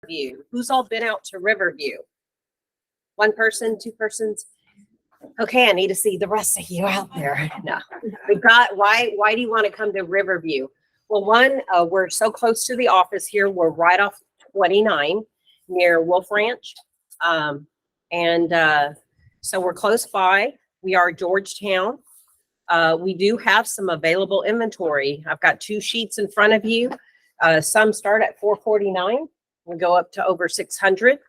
Riverview. Who's all been out to Riverview? One person, two persons? Okay, I need to see the rest of you out there. No, we've got, why do you want to come to Riverview? Well, one, we're so close to the office here. We're right off 29 near Wolf Ranch. So we're close by. We are Georgetown. We do have some available inventory. I've got 2 sheets in front of you. Some start at $449. We go up to over 600.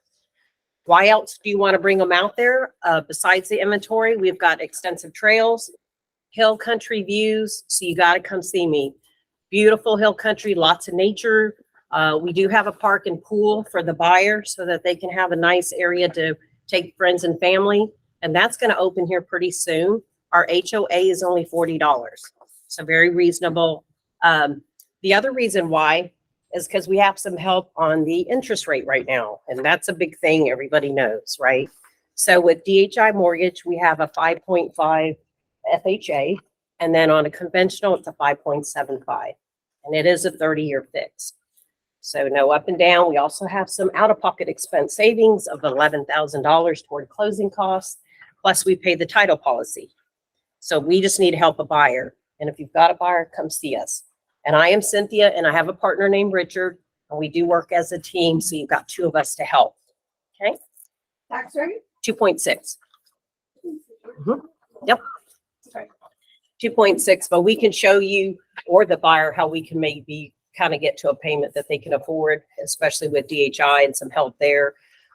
Why else do you want to bring them out there? Besides the inventory, we've got extensive trails, hill country views. So you got to come see me. Beautiful hill country, lots of nature. We do have a park and pool for the buyer so that they can have a nice area to take friends and family. And that's going to open here pretty soon. Our HOA is only $40. So very reasonable. The other reason why is because we have some help on the interest rate right now. And that's a big thing everybody knows, right? So with DHI Mortgage, we have a 5.5 FHA. And then on a conventional, it's a 5.75. And it is a 30-year fix. So no up and down. We also have some out-of-pocket expense savings of $11,000 toward closing costs. Plus we pay the title policy. So we just need to help a buyer. And if you've got a buyer, come see us. And I am Cynthia, and I have a partner named Richard, and we do work as a team. So you've got 2 of us to help. Okay. Tax rate? 2.6. Yep. 2.6, but we can show you or the buyer how we can maybe kind of get to a payment that they can afford, especially with DHI and some help there.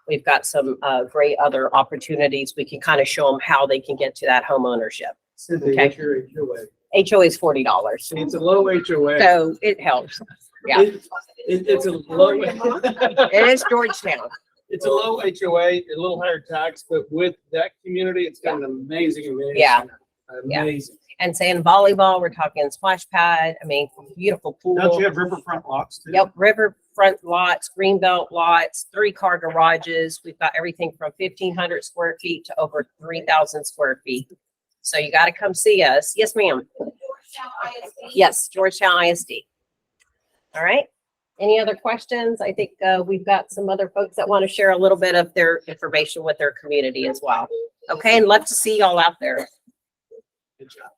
We've got some great other opportunities. We can kind of show them how they can get to that home ownership. Okay. Your HOA. HOA is $40. It's a low HOA. So it helps. Yeah. It's a low. It is Georgetown. It's a low HOA, a little higher tax, but with that community, it's got an amazing amenity. Yeah. Amazing. And saying volleyball, we're talking splash pad. I mean, beautiful pool. Don't you have riverfront lots too? Yep, riverfront lots, greenbelt lots, 3-car garages. We've got everything from 1,500 square feet to over 3,000 square feet. So you got to come see us. Yes, ma'am. Yes, Georgetown ISD. All right. Any other questions? I think we've got some other folks that want to share a little bit of their information with their community as well. Okay, and love to see y'all out there. Good job.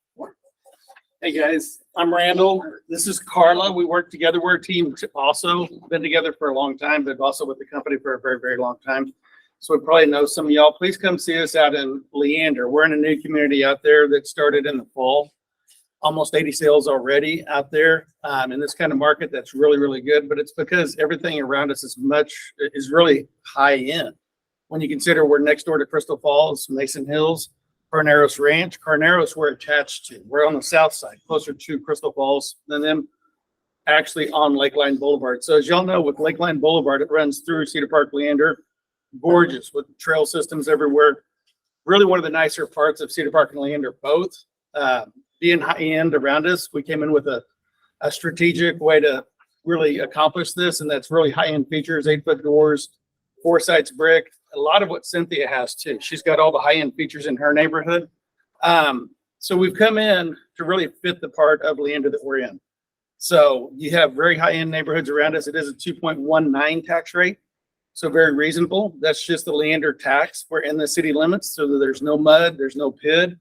Hey guys, I'm Randall. This is Carla. We work together. We're a team also. Been together for a long time, but also with the company for a very, very long time. So we probably know some of y'all. Please come see us out in Leander. We're in a new community out there that started in the fall. Almost 80 sales already out there in this kind of market. That's really, really good. But it's because everything around us is really high end. When you consider we're next door to Crystal Falls, Mason Hills, Carneros Ranch. Carneros we're attached to. We're on the south side, closer to Crystal Falls than them, actually on Lakeline Boulevard. So as y'all know, with Lakeline Boulevard, it runs through Cedar Park, Leander. Gorgeous with trail systems everywhere. Really one of the nicer parts of Cedar Park and Leander, both. Being high end around us, we came in with a strategic way to really accomplish this, and that's really high end features, 8-foot doors, 4 sides brick. A lot of what Cynthia has too. She's got all the high end features in her neighborhood. So we've come in to really fit the part of Leander that we're in. So you have very high end neighborhoods around us. It is a 2.19 tax rate. So very reasonable. That's just the Leander tax. We're in the city limits, so that there's no mud, there's no PID.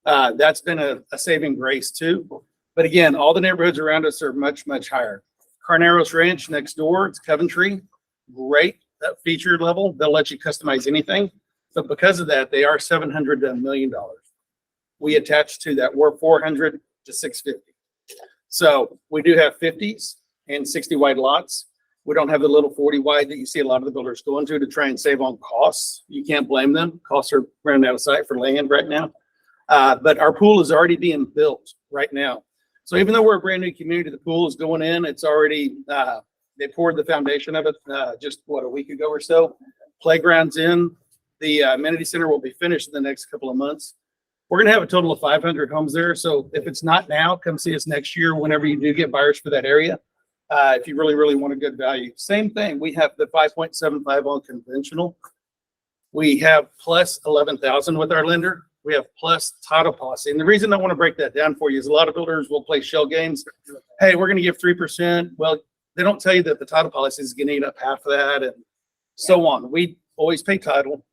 That's been a saving grace too. But again, all the neighborhoods around us are much, much higher. Carneros Ranch next door, it's Coventry. Great, that feature level. They'll let you customize anything. But because of that, they are $700 to $1 million. We attach to that. We're 400 to 650. So we do have 50s and 60 wide lots. We don't have the little 40 wide that you see a lot of the builders going to try and save on costs. You can't blame them. Costs are running out of sight for land right now. But our pool is already being built right now. So even though we're a brand new community, the pool is going in. It's already, they poured the foundation of it just, a week ago or so. Playground's in. The amenity center will be finished in the next couple of months. We're going to have a total of 500 homes there. So if it's not now, come see us next year whenever you do get buyers for that area. If you really, really want a good value. Same thing. We have the 5.75 on conventional. We have plus 11,000 with our lender. We have plus title policy. And the reason I want to break that down for you is a lot of builders will play shell games. Hey, we're going to give 3%. Well, they don't tell you that the title policy is going to eat up half of that and so on. We always pay title.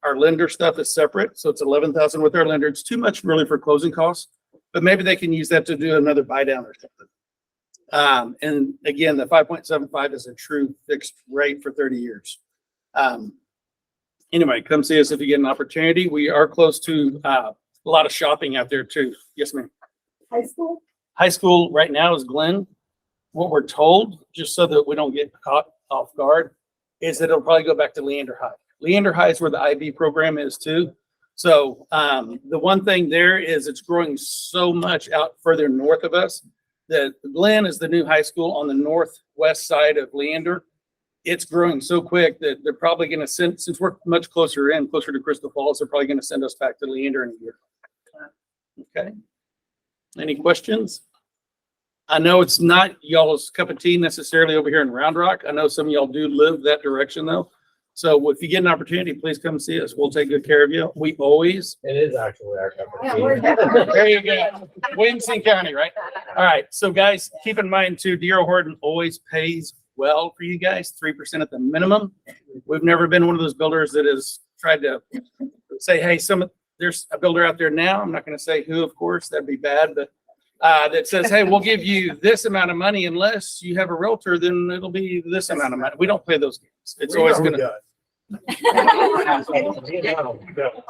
Our lender stuff is separate, so it's 11,000 with our lender. It's too much really for closing costs, but maybe they can use that to do another buy down or something. And again, the 5.75 is a true fixed rate for 30 years. Anyway, come see us if you get an opportunity. We are close to a lot of shopping out there too. Yes, ma'am. High school? High school right now is Glenn. What we're told, just so that we don't get caught off guard, is that it'll probably go back to Leander High. Leander High is where the IB program is too. So the one thing there is it's growing so much out further north of us that Glenn is the new high school on the northwest side of Leander. It's growing so quick that they're probably going to send, since we're much closer in, closer to Crystal Falls, they're probably going to send us back to Leander in a year. Okay. Any questions? I know it's not y'all's cup of tea necessarily over here in Round Rock. I know some of y'all do live that direction though. So if you get an opportunity, please come see us. We'll take good care of you. We always. It is actually our cup of tea. There you go. Williamson County, right? All right. So guys, keep in mind too, D.R. Horton always pays well for you guys, 3% at the minimum. We've never been one of those builders that has tried to say, hey, there's a builder out there now. I'm not going to say who, of course, that'd be bad, but that says, hey, we'll give you this amount of money unless you have a realtor, then it'll be this amount of money. We don't play those games. It's always going to.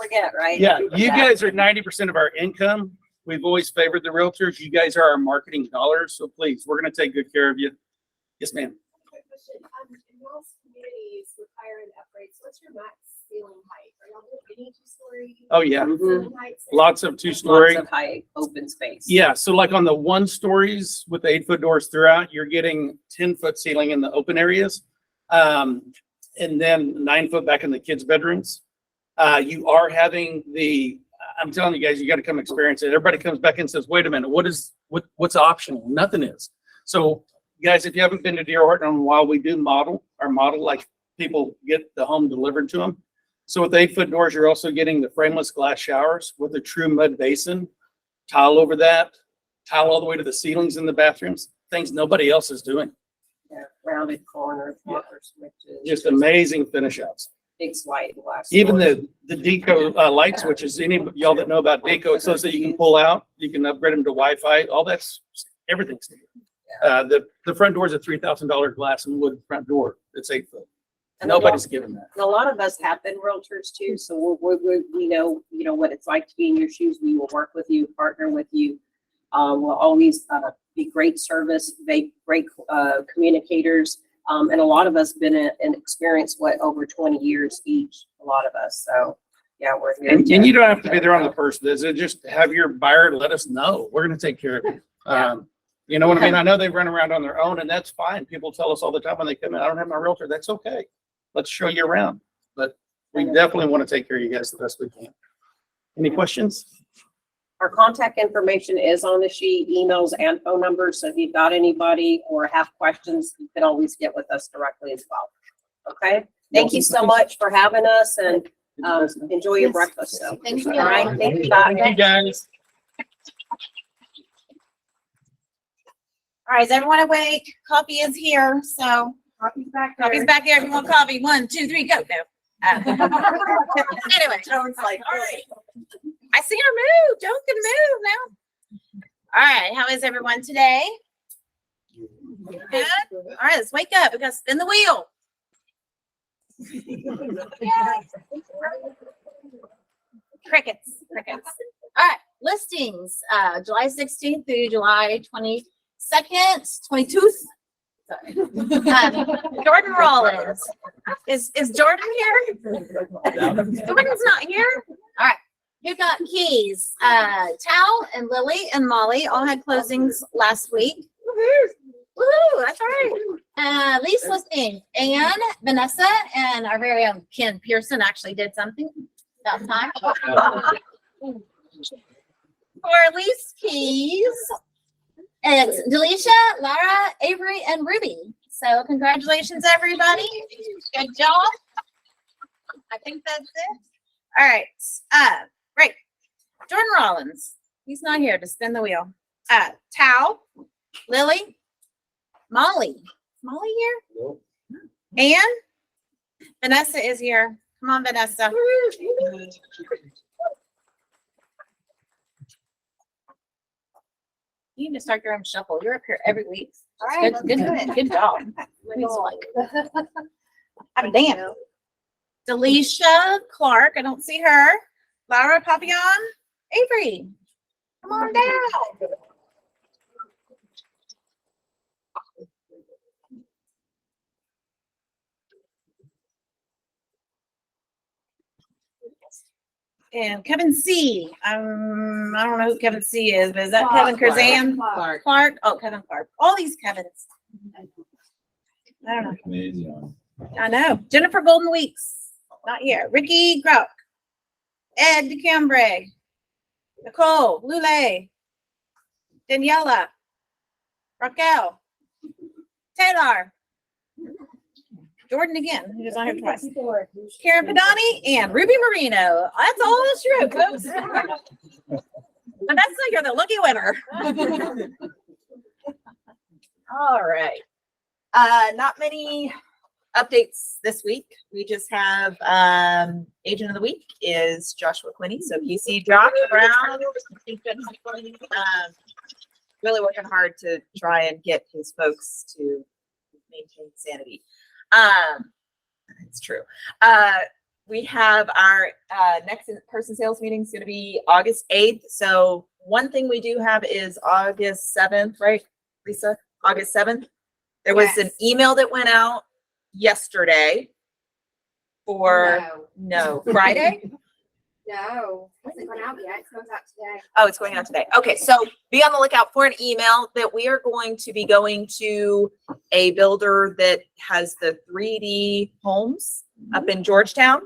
Forget, right? Yeah, you guys are 90% of our income. We've always favored the realtors. You guys are our marketing dollars. So please, we're going to take good care of you. Yes, ma'am. Quick question. In most communities with higher end upgrades, what's your max ceiling height? Are y'all doing any 2-story? Oh, yeah. Ceiling heights? Lots of 2-story. Lots of high open space. Yeah, so like on the 1 stories with the 8-foot doors throughout, you're getting 10-foot ceiling in the open areas. And then 9-foot back in the kids' bedrooms. You are having I'm telling you guys, you got to come experience it. Everybody comes back and says, wait a minute, what's optional? Nothing is. So guys, if you haven't been to D.R. Horton in a while, we do model like people get the home delivered to them. So with the 8-foot doors, you're also getting the frameless glass showers with a true mud basin, tile over that, tile all the way to the ceilings in the bathrooms, things nobody else is doing. Yeah, rounded corners, rocker switches. Just amazing finish outs. Big white glass. Even doors. the Deco light switches, any of y'all that know about Deco, it says that you can pull out, you can upgrade them to Wi-Fi, all that's, everything's there. The front door is a $3,000 glass and wood front door. It's 8 foot. And Nobody's given that. And a lot of us have been realtors too, so we know, what it's like to be in your shoes. We will work with you, partner with you. We'll always be great service, great communicators. And a lot of us been in experience, over 20 years each, a lot of us. So yeah, we're here. And you don't have to be there on the first visit. Just have your buyer let us know. We're going to take care of you. You know what I mean? I know they run around on their own, and that's fine. People tell us all the time when they come in, I don't have my realtor. That's okay. Let's show you around. But we definitely want to take care of you guys the best we can. Any questions? Our contact information is on the sheet, emails and phone numbers. So if you've got anybody or have questions, you can always get with us directly as well. Okay. Thank you so much for having us, and enjoy your breakfast. So. Thank you. All right. Thank you. Thank you, guys. All right, is everyone awake? Coffee is here, so Coffee's back coffee's back there. If you want coffee, 1, 2, 3, go. No. Anyway, Joan's like, all right. I see her move. Joan can move now. All right, how is everyone today? Good. All right, let's wake up. We got to spin the wheel. Crickets. All right, listings, July 16th through July 22nd, 22th. Sorry. Jordan Rollins. Is Jordan here? Jordan's not here. All right. Who got keys? Tal and Lily and Molly all had closings last week. Woohoo! That's all right. Lease listing. Anne, Vanessa, and our very own Ken Pearson actually did something about time. For lease keys, it's Delisha, Lara, Avery, and Ruby. So congratulations, everybody. Good job. I think that's it. All right. Great. Jordan Rollins. He's not here to spin the wheel. Tal, Lily, Molly, Molly here? Nope. And Vanessa is here. Come on, Vanessa. You need to start your own shuffle. You're up here every week. All right, Good job. I'm damn. Delisha Clark, I don't see her. Laura Papillon, Avery. Come on down. And Kevin C. I don't know who Kevin C is, but is that Kevin Curzan? Clark. Oh, Kevin Clark. All these Kevins. I don't know. Amazing. I know. Jennifer Golden Weeks. Not here. Ricky Grouk. Ed DeCambre. Nicole Lule. Daniela. Raquel. Taylor. Jordan again, who's on here twice. Karen Padani and Ruby Marino. That's all that's true, folks. Vanessa, you're the lucky winner. All right. Not many updates this week. We just have agent of the week is Joshua Quinney. So if you see Josh Brown, really working hard to try and get his folks to maintain sanity. It's true. We have our next in-person sales meeting is going to be August 8th. So one thing we do have is August 7th, right, Lisa? August 7th. There was an email that went out yesterday for Friday. No, it hasn't gone out yet. It goes out today. Oh, it's going out today. Okay, so be on the lookout for an email that we are going to be going to a builder that has the 3D homes up in Georgetown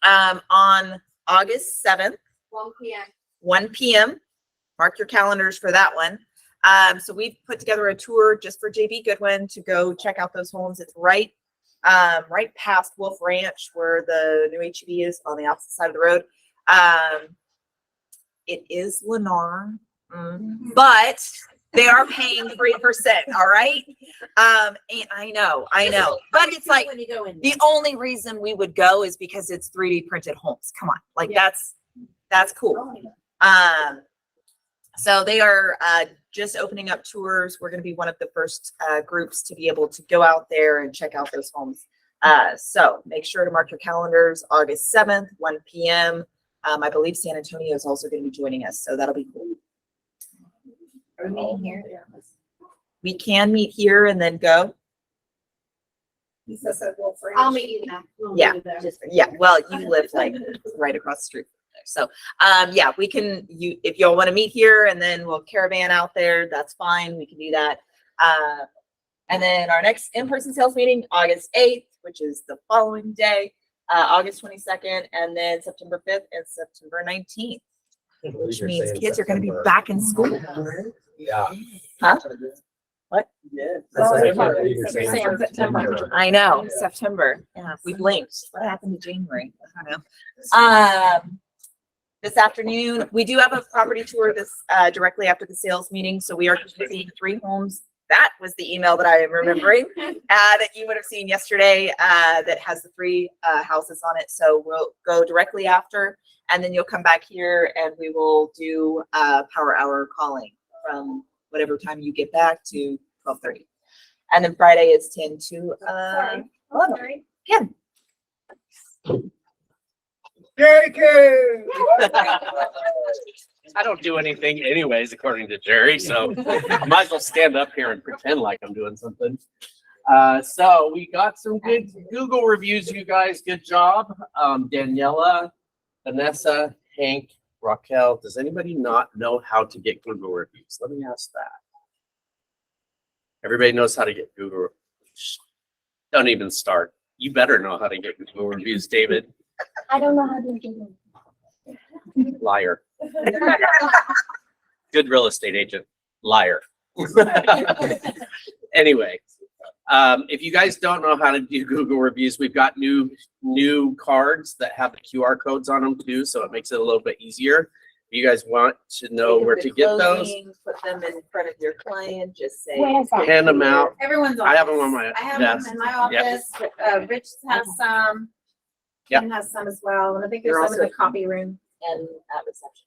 on August 7th, 1 p.m. 1 p.m. Mark your calendars for that one. So we've put together a tour just for JB Goodwin to go check out those homes. It's right past Wolf Ranch where the new HEB is on the opposite side of the road. It is Lennar, but they are paying 3%. All right. And I know, but it's like the only reason we would go is because it's 3D printed homes. Come on. Like that's cool. So they are just opening up tours. We're going to be one of the first groups to be able to go out there and check out those homes. So make sure to mark your calendars, August 7th, 1 p.m. I believe San Antonio is also going to be joining us. So that'll be cool. Are we meeting here? We can meet here and then go. I'll meet you there. Yeah. Yeah. Well, you live like right across the street. So, yeah, we can, if y'all want to meet here and then we'll caravan out there, that's fine. We can do that. And then our next in-person sales meeting, August 8th, which is the following day, August 22nd, and then September 5th and September 19th, which means kids are going to be back in school. Yeah. Huh? What? Yeah. I can't believe you're saying September. I know, September. Yeah, we blinked. What happened to January? I don't know. This afternoon, we do have a property tour this directly after the sales meeting. So we are seeing 3 homes. That was the email that I am remembering that you would have seen yesterday that has the 3 houses on it. So we'll go directly after, and then you'll come back here and we will do power hour calling from whatever time you get back to 12:30. And then Friday is 10 to 11. Again. I don't do anything anyways, according to Jerry, so I might as well stand up here and pretend like I'm doing something. So we got some good Google reviews, you guys. Good job. Daniela, Vanessa, Hank, Raquel. Does anybody not know how to get Google reviews? Let me ask that. Everybody knows how to get Google. Don't even start. You better know how to get Google reviews, David. I don't know how to do it. Liar. Good real estate agent. Liar. Anyway, if you guys don't know how to do Google reviews, we've got new cards that have the QR codes on them too, so it makes it a little bit easier. You guys want to know where to get those? Put them in front of your client, just say. Hand them out. Everyone's I have them office. on my I have them desk. in my Yep. office. Rich has some. Yep. Ken has some as well, and I think They're there's some in also- the copy room. And at reception.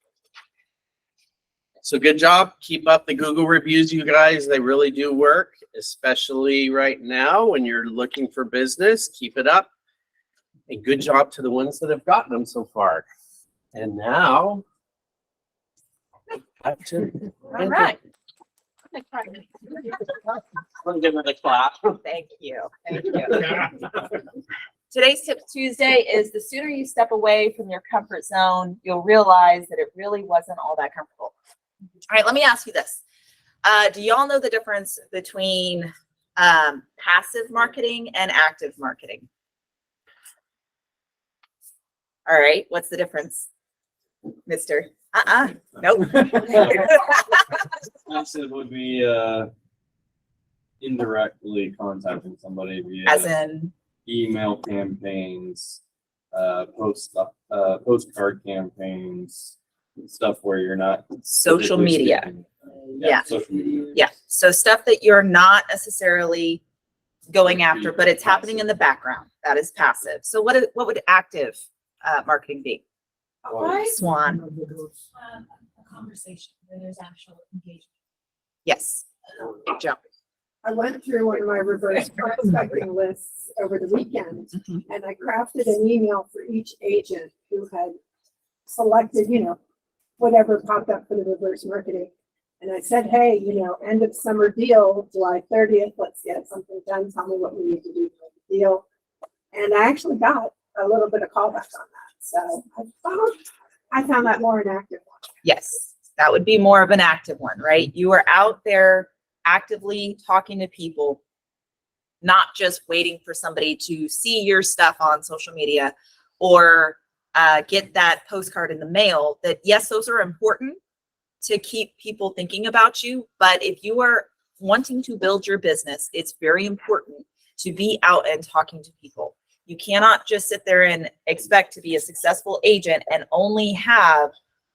So good job. Keep up the Google reviews, you guys. They really do work, especially right now when you're looking for business. Keep it up. And good job to the ones that have gotten them so far. And now, back to All right. Let's give it a clap. Thank you. Thank you. Today's Tip Tuesday is the sooner you step away from your comfort zone, you'll realize that it really wasn't all that comfortable. All right, let me ask you this. Do y'all know the difference between passive marketing and active marketing? All right, what's the difference, mister? Nope. Passive would be indirectly contacting somebody via As in, email campaigns, postcard campaigns, stuff where you're not social physically media. speaking. Yeah. Social media. Yeah, so stuff that you're not necessarily going after, but it's happening in the background. That is passive. So what would active marketing be? Swan. A conversation where there's actual engagement. Yes. Good job. I went through one of my reverse prospecting lists over the weekend, and I crafted an email for each agent who had selected, whatever popped up for the reverse marketing. And I said, hey, end of summer deal, July 30th, let's get something done. Tell me what we need to do for the deal. And I actually got a little bit of callback on that. So I found that more an active one. Yes, that would be more of an active one, right? You are out there actively talking to people, not just waiting for somebody to see your stuff on social media or get that postcard in the mail. That yes, those are important to keep people thinking about you. But if you are wanting to build your business, it's very important to be out and talking to people. You cannot just sit there and expect to be a successful agent and only have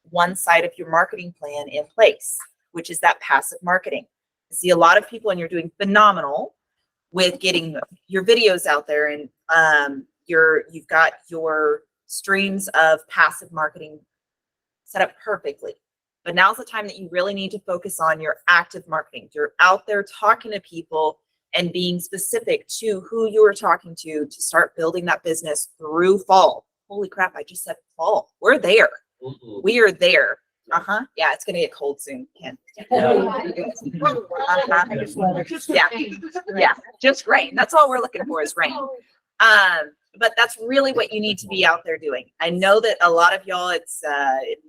one side of your marketing plan in place, which is that passive marketing. I see a lot of people, and you're doing phenomenal with getting your videos out there, and you've got your streams of passive marketing set up perfectly. But now's the time that you really need to focus on your active marketing. You're out there talking to people and being specific to who you are talking to start building that business through fall. Holy crap, I just said fall. We're there. We are there. Yeah, it's gonna get cold soon, Ken. Yeah, just rain. That's all we're looking for is rain. But that's really what you need to be out there doing. I know that a lot of y'all, it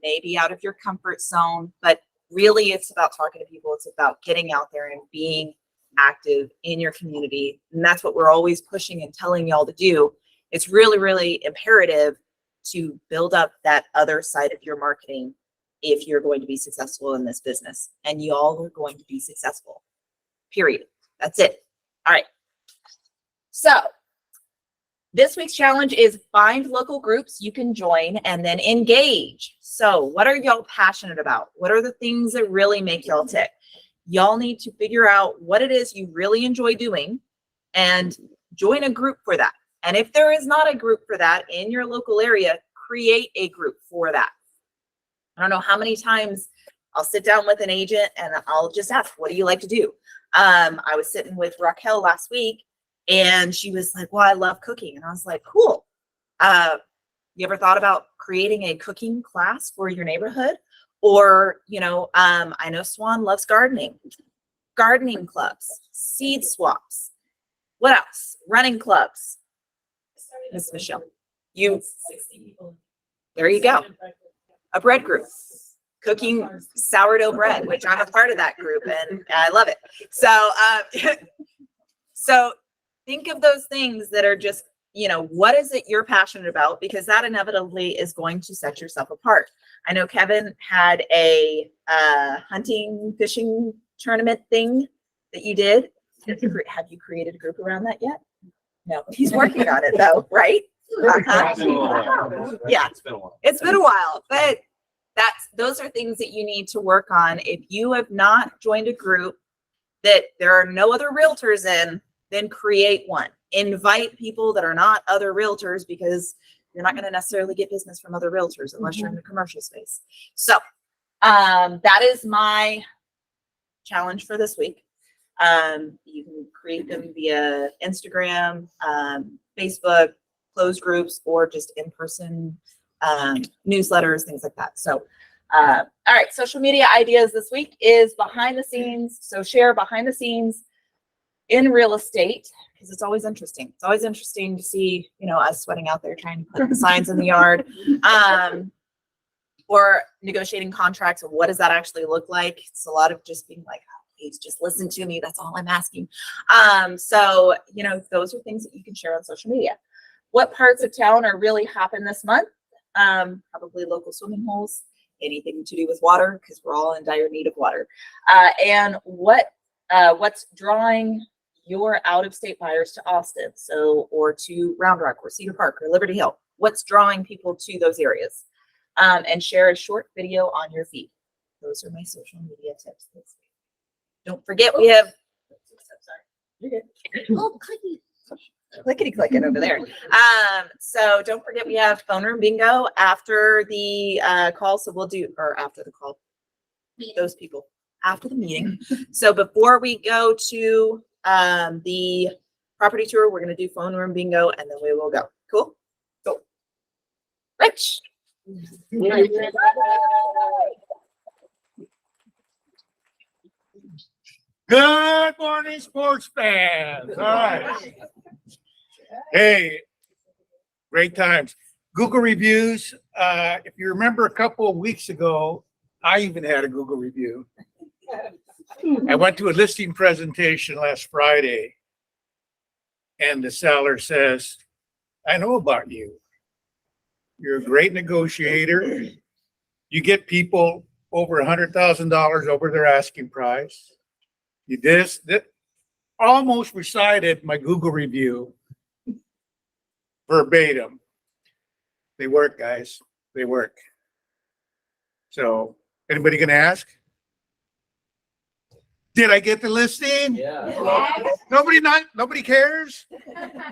may be out of your comfort zone, but really it's about talking to people. It's about getting out there and being active in your community. And that's what we're always pushing and telling y'all to do. It's really, really imperative to build up that other side of your marketing if you're going to be successful in this business. And y'all are going to be successful. Period. That's it. All right. So this week's challenge is find local groups you can join and then engage. So what are y'all passionate about? What are the things that really make y'all tick? Y'all need to figure out what it is you really enjoy doing and join a group for that. And if there is not a group for that in your local area, create a group for that. I don't know how many times I'll sit down with an agent and I'll just ask, what do you like to do? I was sitting with Raquel last week and she was like, well, I love cooking. And I was like, cool. You ever thought about creating a cooking class for your neighborhood? Or, I know Swan loves gardening clubs, seed swaps. What else? Running clubs. Miss Michelle, there you go. A bread group, cooking sourdough bread, which I'm a part of that group and I love it. So think of those things that are just, what is it you're passionate about? Because that inevitably is going to set yourself apart. I know Kevin had a hunting, fishing tournament thing that you did. Have you created a group around that yet? No, he's working on it though, right? Yeah, it's been a while, but those are things that you need to work on. If you have not joined a group that there are no other realtors in, then create one. Invite people that are not other realtors, because you're not going to necessarily get business from other realtors unless you're in the commercial space. So that is my challenge for this week. You can create them via Instagram, Facebook, closed groups, or just in-person newsletters, things like that. So, all right, social media ideas this week is behind the scenes. So share behind the scenes in real estate, because it's always interesting. It's always interesting to see, us sweating out there trying to put the signs in the yard, or negotiating contracts. What does that actually look like? It's a lot of just being like, oh, please just listen to me. That's all I'm asking. So, those are things that you can share on social media. What parts of town are really hopping this month? Probably local swimming holes, anything to do with water, because we're all in dire need of water. And what's drawing your out-of-state buyers to Austin, or to Round Rock or Cedar Park or Liberty Hill? What's drawing people to those areas? And share a short video on your feed. Those are my social media tips this week. Don't forget we have clickety clicking over there. So don't forget we have phone room bingo after the call. So we'll do, or after the call, those people after the meeting. So before we go to the property tour, we're going to do phone room bingo, and then we will go. Cool. Cool. Rich. Good morning, sports fans. All right. Hey, great times. Google reviews. If you remember a couple of weeks ago, I even had a Google review. I went to a listing presentation last Friday, and the seller says, I know about you. You're a great negotiator. You get people over $100,000 over their asking price. You that almost recited my Google review verbatim. They work, guys. They work. So, anybody gonna ask? Did I get the listing? Yeah. Nobody cares?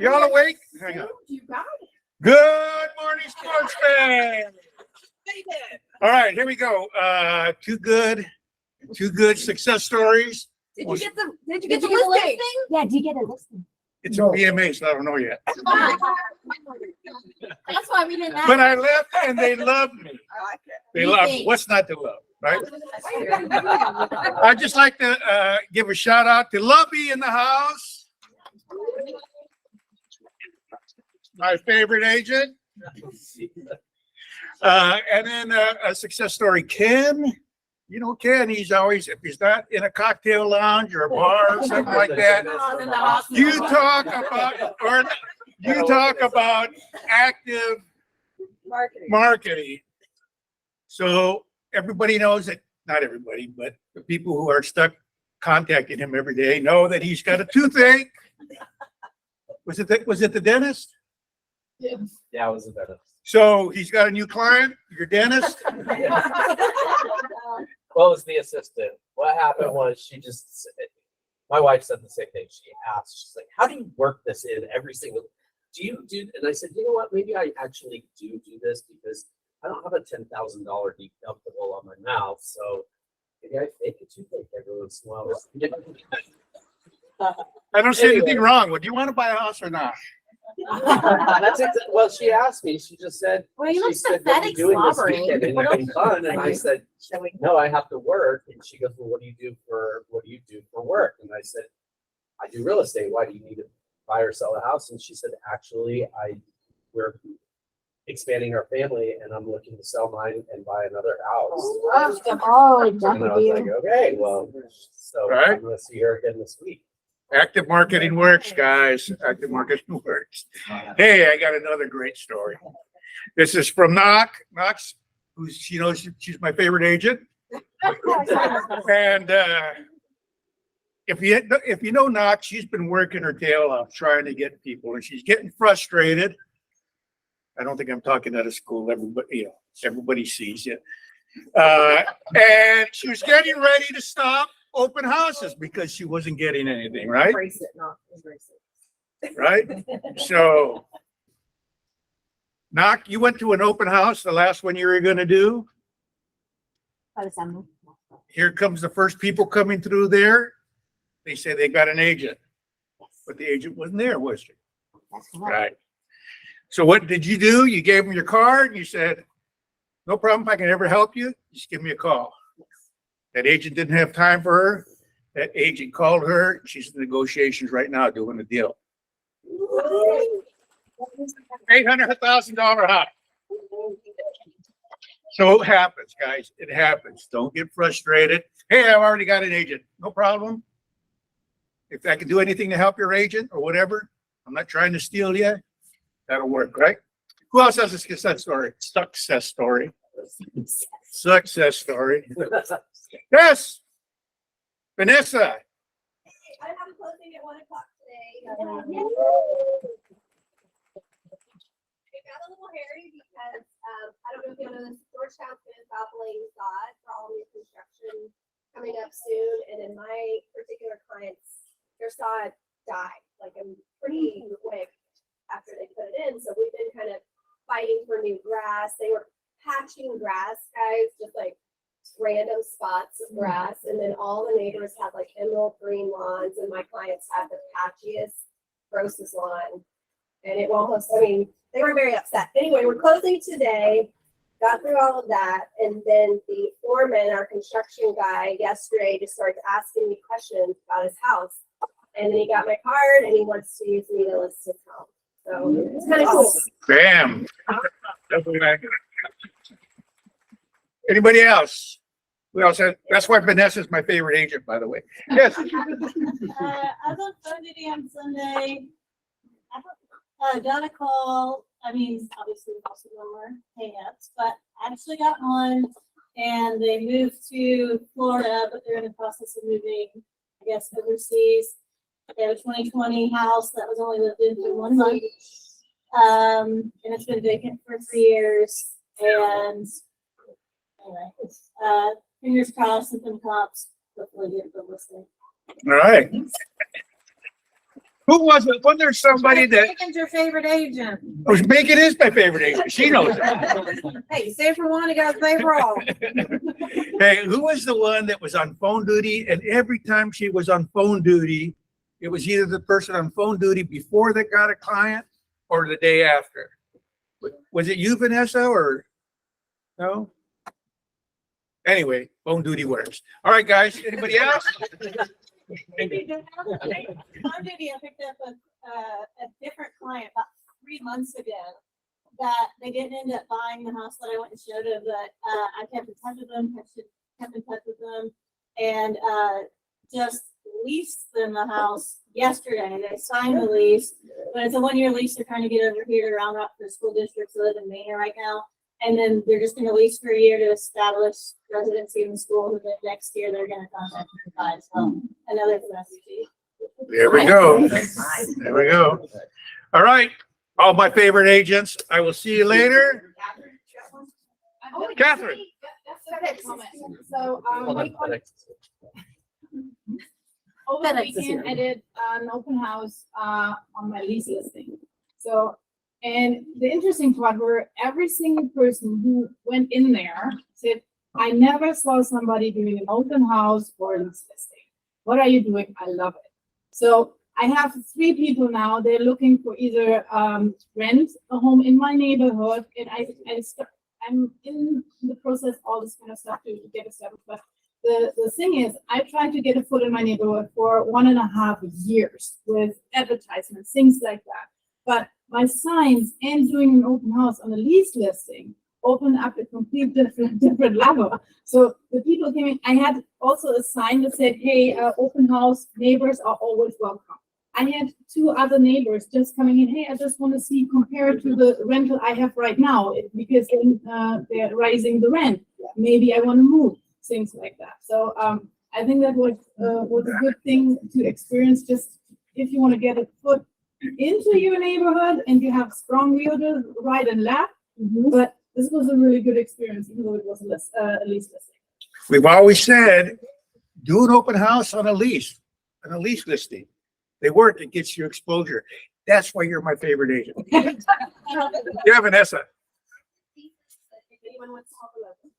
Y'all awake? Hang on. You got it. Good morning, sports fans. All right, here we go. Two good success stories. Did you get the listing? Yeah, do you get a listing? It's a BMA, so I don't know yet. That's why we didn't ask. But I left and they loved me. I like it. They love me. What's not to love, right? I'd just like to give a shout out to Lovey in the house. My favorite agent. And then a success story, Ken. You know, Ken, he's always, if he's not in a cocktail lounge or a bar or something like that, you talk about active marketing. So everybody knows that, not everybody, but the people who are stuck contacting him every day know that he's got a toothache. Was it the dentist? Yeah, it was a better. So he's got a new client, your dentist. Well, it was the assistant. What happened was my wife said the same thing. She asked, she's like, how do you work this in every single, and I said, you know what, maybe I actually do this because I don't have a $10,000 deductible on my mouth. So maybe I fake a toothache every once in a while. I don't see anything wrong. Would you want to buy a house or not? That's it. Well, she asked me. She just said, Well, you she look said, "What are you pathetic doing this slobbering." weekend?" And having fun. And I said, no, I have to work. And she goes, well, what do you do for work? And I said, I do real estate. Why do you need to buy or sell a house? And she said, actually, we're expanding our family and I'm looking to sell mine and buy another house. Oh, And I was like, okay, well, so Right. I'm going to see her again this week. Active marketing works, guys. Active marketing works. Hey, I got another great story. This is from Knox, who's, she's my favorite agent. And if you know Knox, she's been working her tail off trying to get people, and she's getting frustrated. I don't think I'm talking out of school. Everybody sees it. And she was getting ready to stop open houses because she wasn't getting anything, right? Embrace it, not embrace it. Right? So, Knock, you went to an open house, the last one you were gonna do. Here comes the first people coming through there. They say they got an agent, but the agent wasn't there, was she? Right. So what did you do? You gave them your card and you said, no problem, if I can ever help you, just give me a call. That agent didn't have time for her. That agent called her. She's in negotiations right now doing a deal. $800,000 house. So it happens, guys. It happens. Don't get frustrated. Hey, I've already got an agent. No problem. If I can do anything to help your agent or whatever, I'm not trying to steal you. That'll work, right? Who else has a success story? Success story. Success story. Yes. Vanessa. I have a closing at 1 o'clock today. It got a little hairy because I don't know if you know this, Georgetown's been battling God for all new construction coming up soon, and in my particular clients, their sod died like pretty quick after they put it in. So we've been kind of fighting for new grass. They were patching grass, guys, just like random spots of grass, and then all the neighbors had like emerald green lawns, and my clients had the patchiest, grossest lawn. And it almost, I mean, they were very upset. Anyway, we're closing today, got through all of that, and then the foreman, our construction guy, yesterday just started asking me questions about his house. And then he got my card and he wants to use me to list his home. So it's kind of cool. Bam. Anybody else? We also, that's why Vanessa's my favorite agent, by the way. Yes. I was on phone duty on Sunday. I got a call. I mean, obviously, most of them were hang-ups, but I actually got one, and they moved to Florida, but they're in the process of moving, I guess, overseas. They have a 2020 house that was only lived in for 1 month, and it's been vacant for 3 years. And anyway, fingers crossed, something cops hopefully get the listing. All right. Who was it? Wasn't there somebody that Megan's your favorite agent. was Megan is my favorite agent? She knows it. Hey, save for one, you gotta pay for all. Hey, who was the one that was on phone duty? And every time she was on phone duty, it was either the person on phone duty before they got a client or the day after. Was it you, Vanessa, or no? Anyway, phone duty works. All right, guys. Anybody else? On duty, I picked up a different client about 3 months ago that they didn't end up buying the house that I went and showed them, but I kept in touch with them, kept in touch with them, and just leased them the house yesterday. They signed the lease, but it's a 1-year lease. They're trying to get over here to Round Rock for school districts that live in Maine right now. And then they're just going to lease for a year to establish residency in the school. And then next year they're going to contact me to buy. So another refugee. There we go. There we go. All right. All my favorite agents. I will see you later. Catherine. So, over the weekend, I did an open house on my lease listing. So, and the interesting part were every single person who went in there said, I never saw somebody doing an open house or a lease listing. What are you doing? I love it. So I have 3 people now. They're looking for either rent a home in my neighborhood, and I'm in the process, all this kind of stuff to get established. But the thing is, I tried to get a foot in my neighborhood for 1.5 years with advertisements, things like that. But my signs and doing an open house on a lease listing opened up a complete different level. So the people came in. I had also a sign that said, hey, open house neighbors are always welcome. I had 2 other neighbors just coming in. Hey, I just want to see compared to the rental I have right now, because they're raising the rent. Maybe I want to move, things like that. So I think that was a good thing to experience. Just if you want to get a foot into your neighborhood and you have strong realtors right and left, but this was a really good experience, even though it was a lease listing. We've always said, do an open house on a lease listing. They work, it gets you exposure. That's why you're my favorite agent. Yeah, Vanessa. Anyone wants to help a local.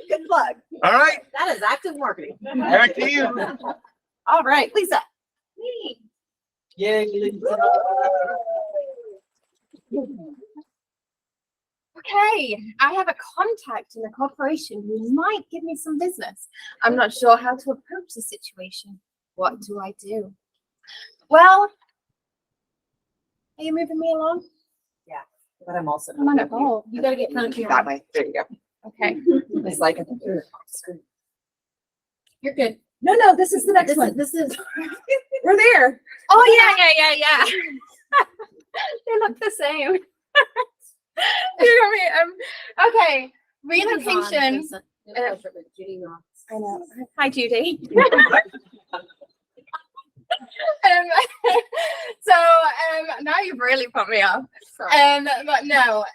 Good plug. All right, That is active marketing. back to you. All right, Lisa. Okay, I have a contact in a corporation who might give me some business. I'm not sure how to approach the situation. What do I do? Well, are you moving me along? But I'm also. I'm on a roll. You gotta get in front of That camera. way. There you go. Okay, It's like. you're good. No, this is the next one. This is, We're there. oh, yeah. They look the same. You know what I mean? Okay, relocation. I know. Hi, Judy. So now you've really put me off. But no.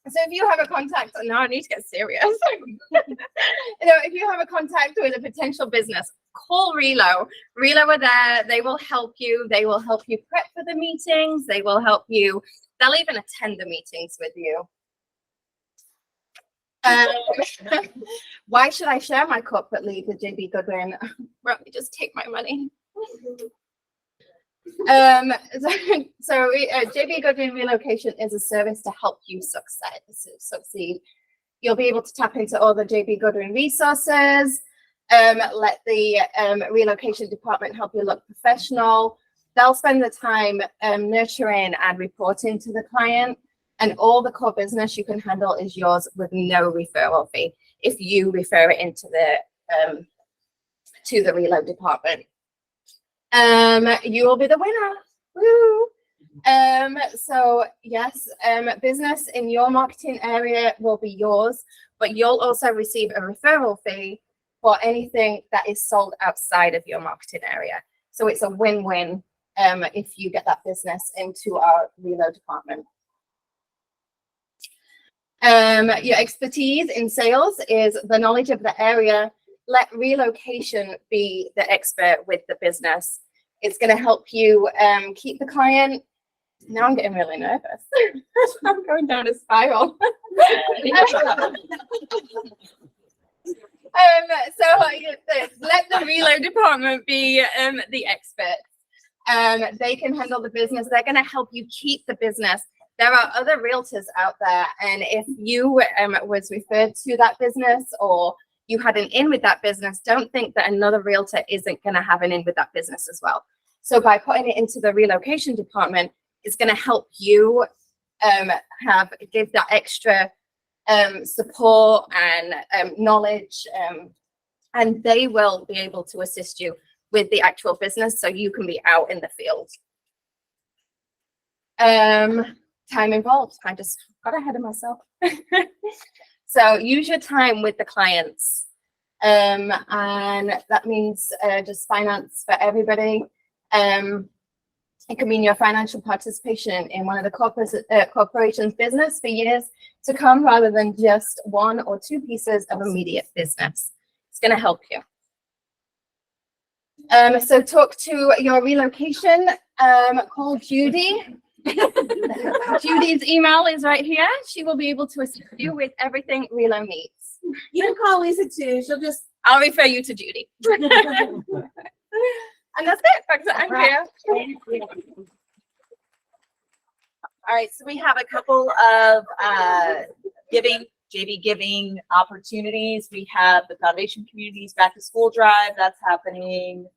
So if you have a contact, now I need to get serious. If you have a contact with a potential business, call Relo. Relo are there. They will help you. They will help you prep for the meetings. They will help you. They'll even attend the meetings with you. Why should I share my corporate lead with JB Goodwin? Won't you just take my money? JB Goodwin Relocation is a service to help you succeed. You'll be able to tap into all the JB Goodwin resources. Let the relocation department help you look professional. They'll spend the time nurturing and reporting to the client, and all the core business you can handle is yours with no referral fee if you refer it into the to the reload department. You will be the winner. Woo! So yes, business in your marketing area will be yours, but you'll also receive a referral fee for anything that is sold outside of your marketing area. So it's a win-win if you get that business into our reload department. Your expertise in sales is the knowledge of the area. Let relocation be the expert with the business. It's going to help you keep the client. Now I'm getting really nervous. I'm going down a spiral. Let the reload department be the experts. They can handle the business. They're going to help you keep the business. There are other realtors out there, and if you was referred to that business or you had an in with that business, don't think that another realtor isn't going to have an in with that business as well. So by putting it into the relocation department, it's going to help you give that extra support and knowledge, and they will be able to assist you with the actual business so you can be out in the field. Time involved. I just got ahead of myself. So use your time with the clients. And that means just finance for everybody. It could mean your financial participation in one of the corporation's business for years to come, rather than just one or two pieces of immediate business. It's going to help you. So talk to your relocation. Call Judy. Judy's email is right here. She will be able to assist you with everything Relo needs. You can call Lisa too. She'll just. I'll refer you to Judy. And that's it. Thanks, Andrea. All right, so we have a couple of JV giving opportunities. We have the Foundation Communities Back to School Drive that's happening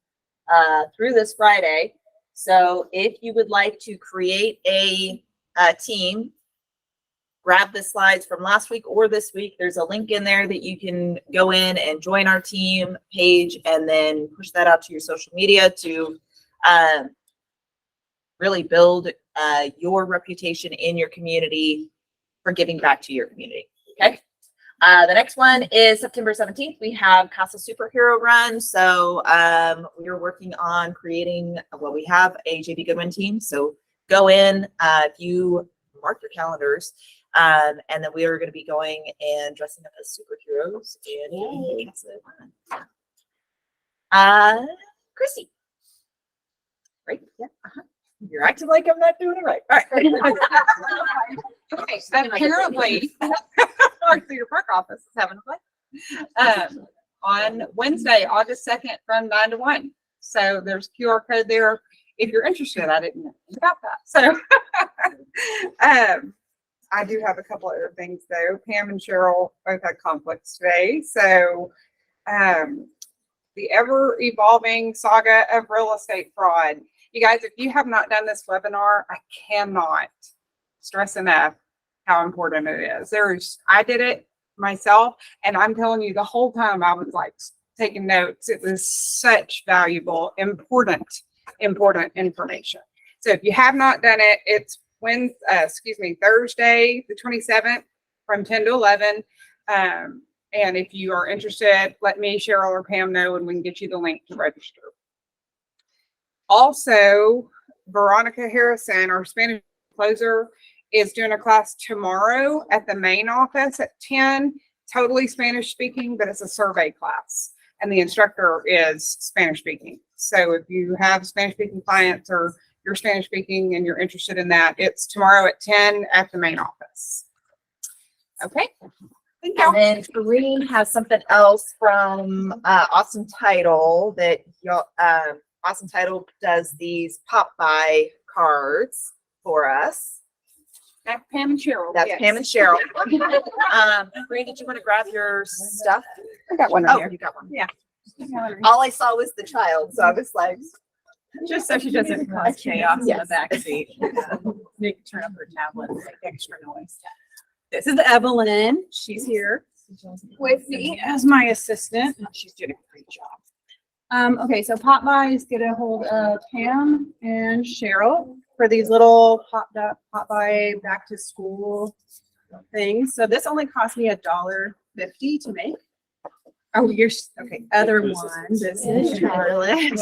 through this Friday. So if you would like to create a team, grab the slides from last week or this week. There's a link in there that you can go in and join our team page and then push that out to your social media to really build your reputation in your community for giving back to your community. Okay. The next one is September 17th. We have Casa Superhero Run. So we're working on creating, well, we have a JB Goodwin team. So go in if you mark your calendars. And then we are going to be going and dressing up as superheroes and Chrissy. Right? Yeah. You're acting like I'm not doing it right. All right. Okay, so apparently, our Cedar Park office is having a play. On Wednesday, August 2nd from 9 to 1. So there's QR code there if you're interested. I didn't know about that. So I do have a couple of other things though. Pam and Cheryl both had conflicts today. So the ever evolving saga of real estate fraud. You guys, if you have not done this webinar, I cannot stress enough how important it is. I did it myself, and I'm telling you, the whole time I was like taking notes. It was such valuable, important information. So if you have not done it, it's Thursday, the 27th from 10 to 11. And if you are interested, let me, Cheryl, or Pam know, and we can get you the link to register. Also, Veronica Harrison, our Spanish closer, is doing a class tomorrow at the main office at 10, totally Spanish speaking, but it's a survey class. And the instructor is Spanish speaking. So if you have Spanish speaking clients or you're Spanish speaking and you're interested in that, it's tomorrow at 10 at the main office. Okay. Thank you. And then Kareen has something else from Awesome Title that y'all Awesome Title does these pop by cards for us. That's Pam and Cheryl. That's yes. Pam and Cheryl. Kareen, did you want to grab your stuff? I got one Oh, here. you got one. Yeah. All I saw was the child, so I was like, Just so she doesn't cause chaos in the Yes. back seat. They can turn up her tablet and make extra noise. This is Evelyn. She's here with me as my assistant. She's doing a great job. Okay, so pop bys, get a hold of Pam and Cheryl for these little pop by back to school things. So this only cost me $1.50 to make. Oh, you're okay. Other one. This is Charlotte.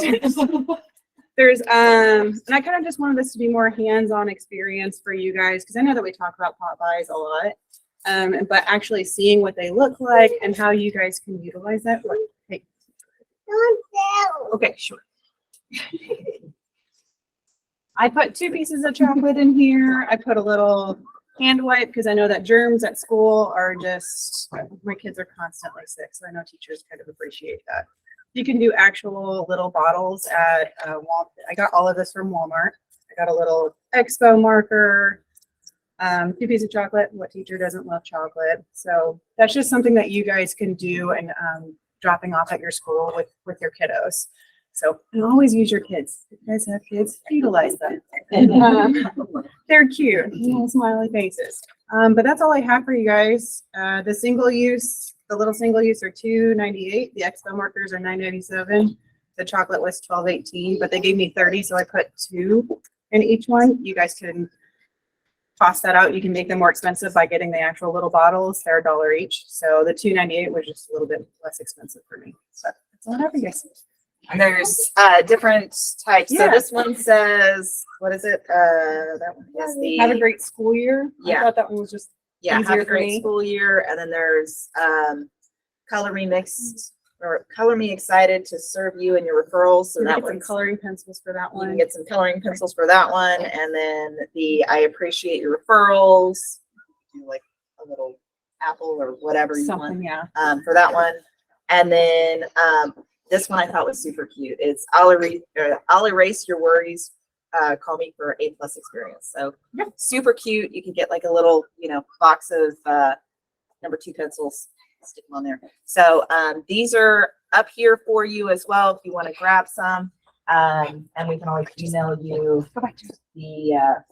There's and I kind of just wanted this to be more hands-on experience for you guys because I know that we talk about pop buys a lot, but actually seeing what they look like and how you guys can utilize that. Hey. Okay, sure. I put 2 pieces of chocolate in here. I put a little hand wipe because I know that germs at school are just, my kids are constantly sick, so I know teachers kind of appreciate that. You can do actual little bottles at Walmart. I got all of this from Walmart. I got a little expo marker, 2 pieces of chocolate. What teacher doesn't love chocolate? So that's just something that you guys can do and dropping off at your school with your kiddos. So and always use your kids. If you guys have kids, utilize them. And, they're cute, little smiley faces. But that's all I have for you guys. The little single use are $2.98. The expo markers are $9.97. The chocolate was $12.18, but they gave me 30, so I put 2 in each one. You guys can toss that out. You can make them more expensive by getting the actual little bottles. They're $1 each. So the $2.98 was just a little bit less expensive for me. So that's all I have for you guys. there's different types. So Yeah. this one says, what is it? That one is the Have a great school year. Yeah. I thought that one was just have easier a for great me. school year. And then there's color me mixed or color me excited to serve you and your referrals. So You that get some one's coloring pencils for that you can one. get some coloring pencils for that one. And then the I appreciate your referrals. Do like a little apple or whatever you want Something, yeah. for that one. And then this one I thought was super cute. It's I'll erase your worries. Call me for A+ experience. So super cute. You can get like a little, box of number 2 pencils, stick them on there. So these are up here for you as well if you want to grab some. And we can always email you the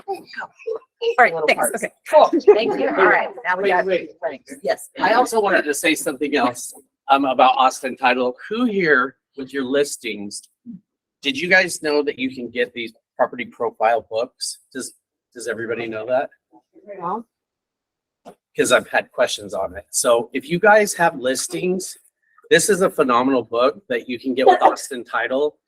All right, little thanks. parts. Okay, cool. Thank you. All right, now we got Wait. yes. I also wanted to say something else about Austin Title. Who here with your listings, did you guys know that you can get these property profile books? Does everybody know that? Because I've had questions on it. So if you guys have listings, this is a phenomenal book that you can get with Austin Title.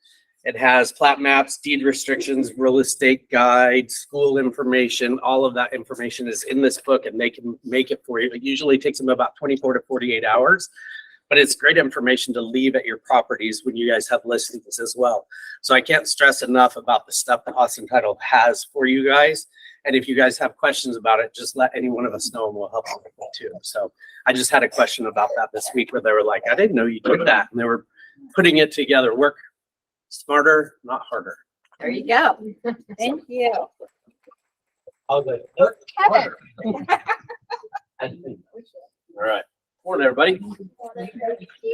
It has plat maps, deed restrictions, real estate guide, school information. All of that information is in this book, and they can make it for you. It usually takes them about 24 to 48 hours, but it's great information to leave at your properties when you guys have listings as well. So I can't stress enough about the stuff that Austin Title has for you guys. And if you guys have questions about it, just let any one of us know and we'll help you with it too. So I just had a question about that this week where they were like, I didn't know you did that. And they were putting it together. Work smarter, not harder. There you go. Thank you. All good. Kevin. All right. Morning, everybody.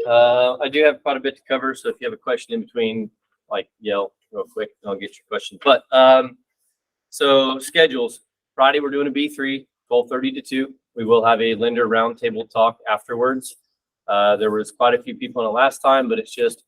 I do have quite a bit to cover, so if you have a question in between, like yell real quick, and I'll get your question. But so schedules. Friday, we're doing a B3, 12:30 to 2. We will have a lender roundtable talk afterwards. There was quite a few people in it last time, but it's just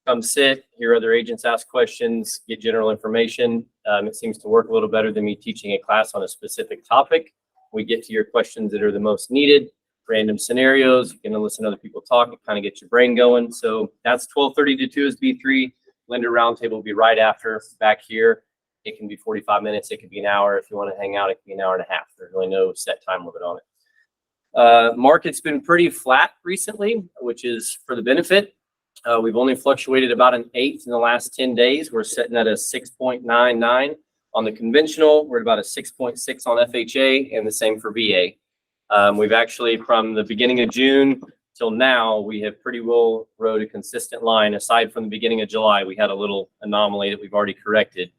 come sit, hear other agents ask questions, get general information. It seems to work a little better than me teaching a class on a specific topic. We get to your questions that are the most needed, random scenarios. You can listen to other people talk and kind of get your brain going. So that's 12:30 to 2 is B3. Lender roundtable will be right after back here. It can be 45 minutes. It could be an hour. If you want to hang out, it can be an hour and a half. There's really no set time limit on it. Market's been pretty flat recently, which is for the benefit. We've only fluctuated about an eighth in the last 10 days. We're sitting at a 6.99 on the conventional. We're at about a 6.6 on FHA, and the same for VA. We've actually, from the beginning of June till now, we have pretty well rode a consistent line. Aside from the beginning of July, we had a little anomaly that we've already corrected,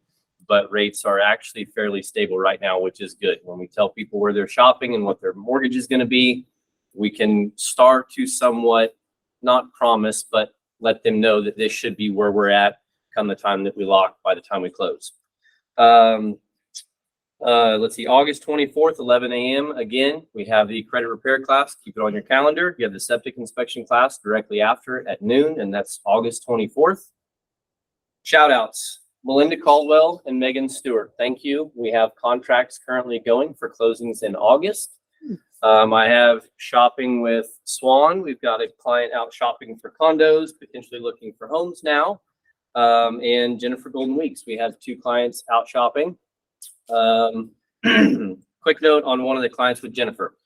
but rates are actually fairly stable right now, which is good. When we tell people where they're shopping and what their mortgage is going to be, we can start to somewhat not promise, but let them know that this should be where we're at come the time that we lock by the time we close. Let's see, August 24th, 11 a.m. Again, we have the credit repair class. Keep it on your calendar. You have the septic inspection class directly after at noon, and that's August 24th. Shout outs, Melinda Caldwell and Megan Stewart. Thank you. We have contracts currently going for closings in August. I have shopping with Swan. We've got a client out shopping for condos, potentially looking for homes now. And Jennifer Golden Weeks. We have 2 clients out shopping. Quick note on one of the clients with Jennifer.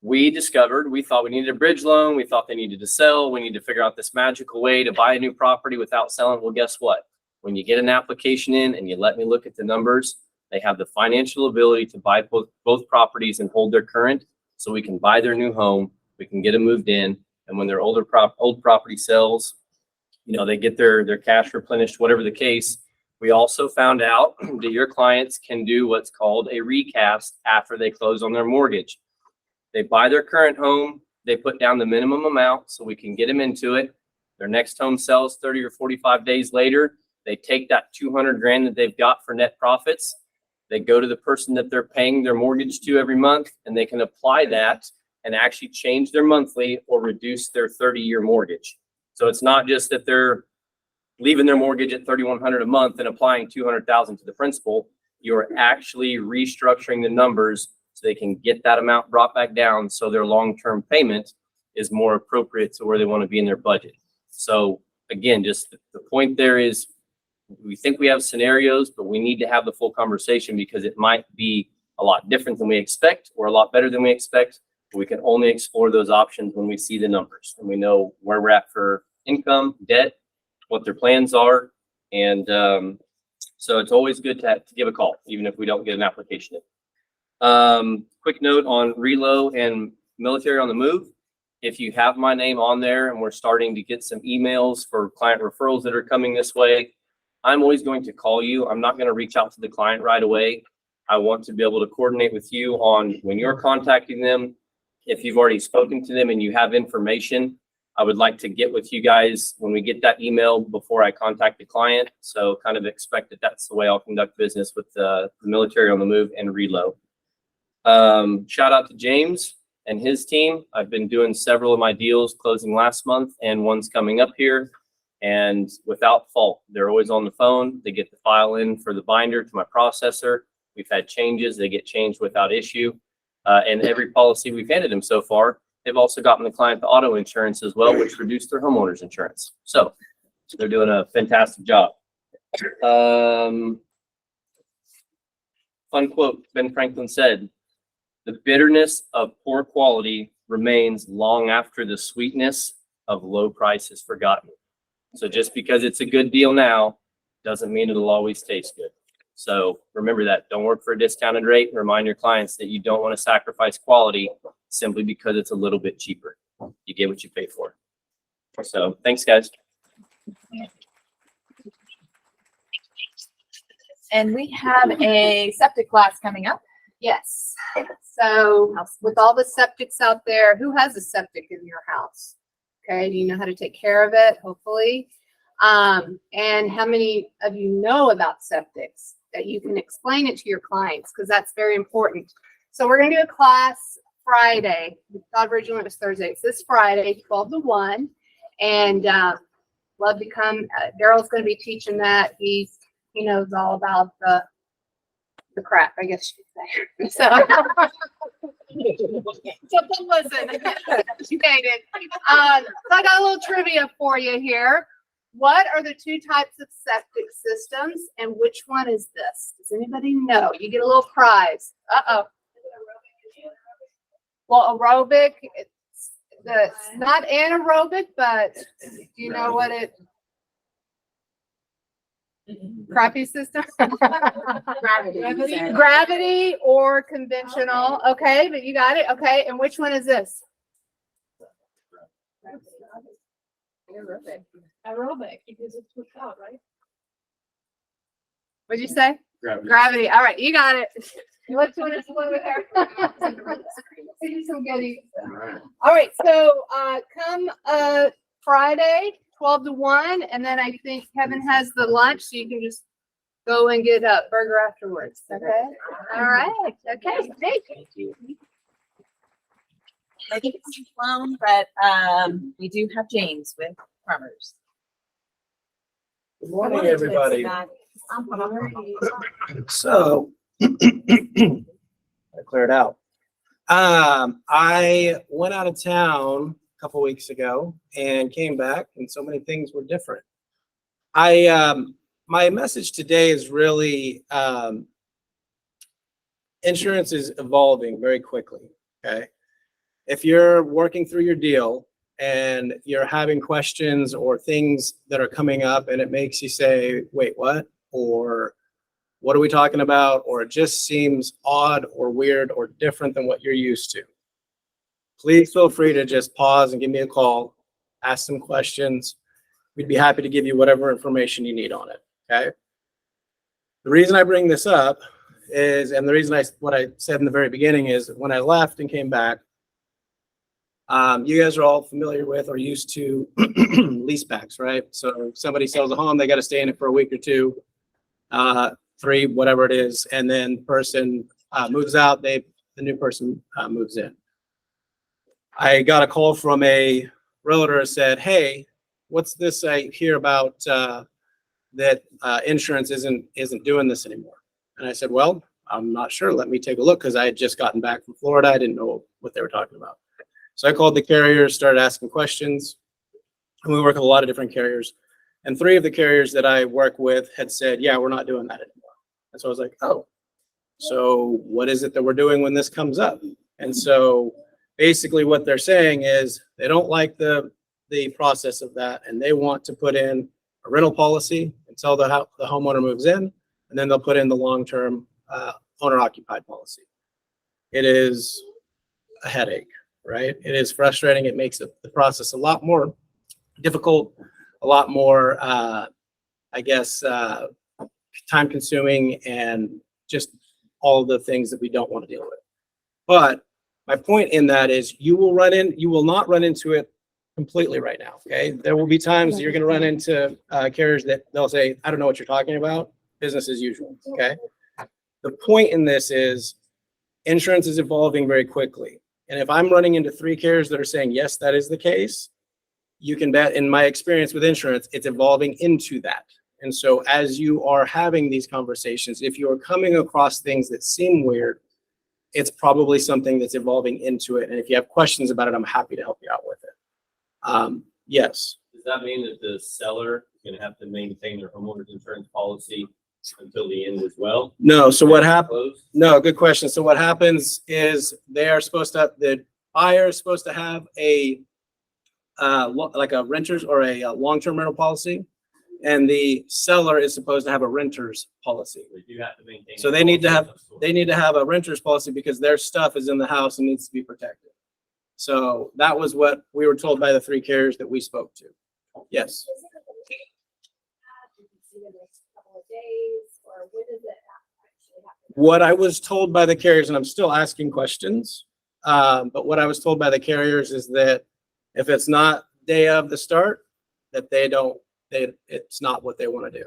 We thought we needed a bridge loan. We thought they needed to sell. We need to figure out this magical way to buy a new property without selling. Well, guess what? When you get an application in and you let me look at the numbers, they have the financial ability to buy both properties and hold their current, so we can buy their new home. We can get them moved in. And when their old property sells, they get their cash replenished, whatever the case. We also found out that your clients can do what's called a recast after they close on their mortgage. They buy their current home, they put down the minimum amount so we can get them into it. Their next home sells 30 or 45 days later. They take that 200 grand that they've got for net profits. They go to the person that they're paying their mortgage to every month, and they can apply that and actually change their monthly or reduce their 30-year mortgage. So it's not just that they're leaving their mortgage at $3,100 a month and applying $200,000 to the principal. You're actually restructuring the numbers so they can get that amount brought back down so their long-term payment is more appropriate to where they want to be in their budget. So again, just the point there is we think we have scenarios, but we need to have the full conversation because it might be a lot different than we expect or a lot better than we expect. We can only explore those options when we see the numbers and we know where we're at for income, debt, what their plans are. And so it's always good to give a call, even if we don't get an application in. Quick note on Relo and Military on the Move. If you have my name on there and we're starting to get some emails for client referrals that are coming this way, I'm always going to call you. I'm not going to reach out to the client right away. I want to be able to coordinate with you on when you're contacting them. If you've already spoken to them and you have information, I would like to get with you guys when we get that email before I contact the client. So kind of expect that that's the way I'll conduct business with the Military on the Move and Relo. Shout out to James and his team. I've been doing several of my deals closing last month and one's coming up here. And without fault, they're always on the phone. They get the file in for the binder to my processor. We've had changes. They get changed without issue. And every policy we've handed them so far, they've also gotten the client the auto insurance as well, which reduced their homeowner's insurance. So They're doing a fantastic job. Fun quote Ben Franklin said, "The bitterness of poor quality remains long after the sweetness of low price is forgotten." So just because it's a good deal now doesn't mean it'll always taste good. So remember that. Don't work for a discounted rate. Remind your clients that you don't want to sacrifice quality simply because it's a little bit cheaper. You get what you pay for. So thanks, guys. And we have a septic class coming up. Yes. So with all the septics out there, who has a septic in your house? Okay, do you know how to take care of it? Hopefully. And how many of you know about septics that you can explain it to your clients? Because that's very important. So we're going to do a class Friday. We thought originally it was Thursday. It's this Friday, 12 to 1. And love to come. Daryl's going to be teaching that. He knows all about the crap, I guess you could say. So, so listen, educated. So I got a little trivia for you here. What are the two types of septic systems, and which one is this? Does anybody know? You get a little prize. Uh-oh. Well, aerobic, it's not anaerobic, but do you know what it? Crappy system? Gravity or conventional. Okay, but you got it. Okay, and which one is this? Aerobic, because it's pushed out, right? What'd you say? Gravity. Gravity. All right, you got it. Which one is over there? Some goodies. All right, so come Friday, 12 to 1, and then I think Kevin has the lunch, so you can just go and get a burger afterwards. Okay. All right. Okay. Thank you. I think it's flown, but we do have James with farmers. Good morning, everybody. So, I cleared out. I went out of town a couple weeks ago and came back, and so many things were different. My message today is really insurance is evolving very quickly. Okay, if you're working through your deal and you're having questions or things that are coming up, and it makes you say, "Wait, what?" or "What are we talking about?" or it just seems odd or weird or different than what you're used to, please feel free to just pause and give me a call, ask some questions. We'd be happy to give you whatever information you need on it, okay? The reason I bring this up is, and the reason what I said in the very beginning is when I left and came back, you guys are all familiar with or used to lease backs, right? So if somebody sells a home, they got to stay in it for a week or two, 3, whatever it is, and then the person moves out, the new person moves in. I got a call from a realtor that said, "Hey, what's this I hear about that insurance isn't doing this anymore?" And I said, "Well, I'm not sure. Let me take a look," because I had just gotten back from Florida. I didn't know what they were talking about. So I called the carriers, started asking questions, and we work with a lot of different carriers. And 3 of the carriers that I work with had said, "Yeah, we're not doing that anymore." And so I was like, "Oh, so what is it that we're doing when this comes up?" And so basically what they're saying is they don't like the process of that, and they want to put in a rental policy until the homeowner moves in, and then they'll put in the long-term owner-occupied policy. It is a headache, right? It is frustrating. It makes the process a lot more difficult, a lot more, time-consuming, and just all the things that we don't want to deal with. But my point in that is you will not run into it completely right now, okay? There will be times that you're going to run into carriers that they'll say, "I don't know what you're talking about. Business as usual," okay? The point in this is insurance is evolving very quickly. And if I'm running into 3 carriers that are saying, "Yes, that is the case," you can bet, in my experience with insurance, it's evolving into that. And so as you are having these conversations, if you're coming across things that seem weird, it's probably something that's evolving into it. And if you have questions about it, I'm happy to help you out with it. Yes. Does that mean that the seller gonna have to maintain their homeowner's insurance policy until the end as well? No, so what happened? Close? No, good question. So what happens is they are supposed to, the buyer is supposed to have a, like a renter's or a long-term rental policy. And the seller is supposed to have a renter's policy. They do have to maintain. So a they need to policy have, of some sort. they need to have a renter's policy because their stuff is in the house and needs to be protected. So that was what we were told by the 3 carriers that we spoke to. Yes. What I was told by the carriers, and I'm still asking questions, but what I was told by the carriers is that if it's not day of the start, that it's not what they want to do.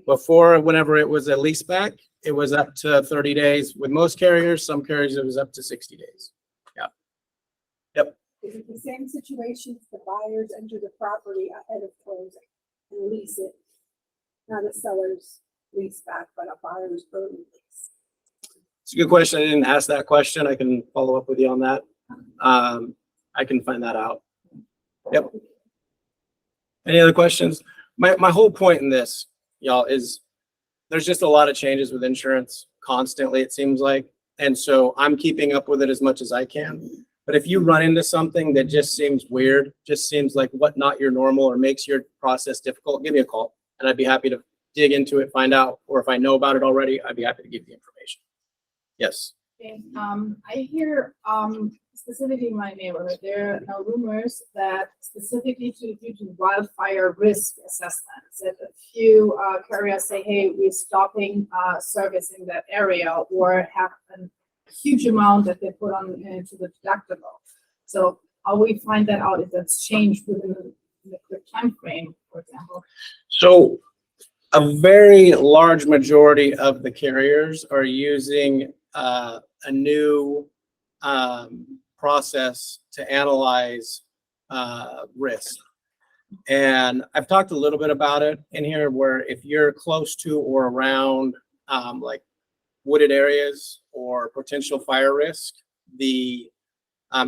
Before, whenever it was a lease back, it was up to 30 days. With most carriers, some carriers, it was up to 60 days. Yeah. Yep. Is it the same situation if the buyers enter the property ahead of closing and lease it? Not a seller's lease back, but a buyer's early lease. It's a good question. I didn't ask that question. I can follow up with you on that. I can find that out. Yep. Any other questions? My whole point in this, y'all, is there's just a lot of changes with insurance constantly, it seems like. And so I'm keeping up with it as much as I can. But if you run into something that just seems weird, just seems like what not your normal or makes your process difficult, give me a call and I'd be happy to dig into it, find out, or if I know about it already, I'd be happy to give you the information. Yes. Okay, I hear, specifically in my neighborhood, there are rumors that specifically due to wildfire risk assessments, that a few carriers say, hey, we're stopping service in that area, or have a huge amount that they put on into the deductible. So how we find that out if that's changed within the quick time frame, for example? So a very large majority of the carriers are using a new process to analyze risk. And I've talked a little bit about it in here, where if you're close to or around like wooded areas or potential fire risk, the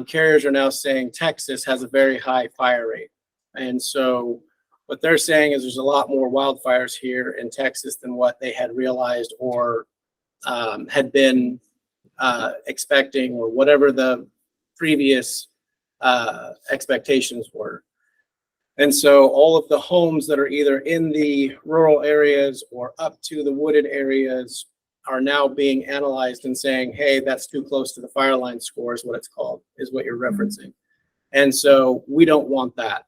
carriers are now saying Texas has a very high fire rate. And so what they're saying is there's a lot more wildfires here in Texas than what they had realized or had been expecting, or whatever the previous expectations were. And so all of the homes that are either in the rural areas or up to the wooded areas are now being analyzed and saying, hey, that's too close to the fire line score is what it's called, is what you're referencing. And so we don't want that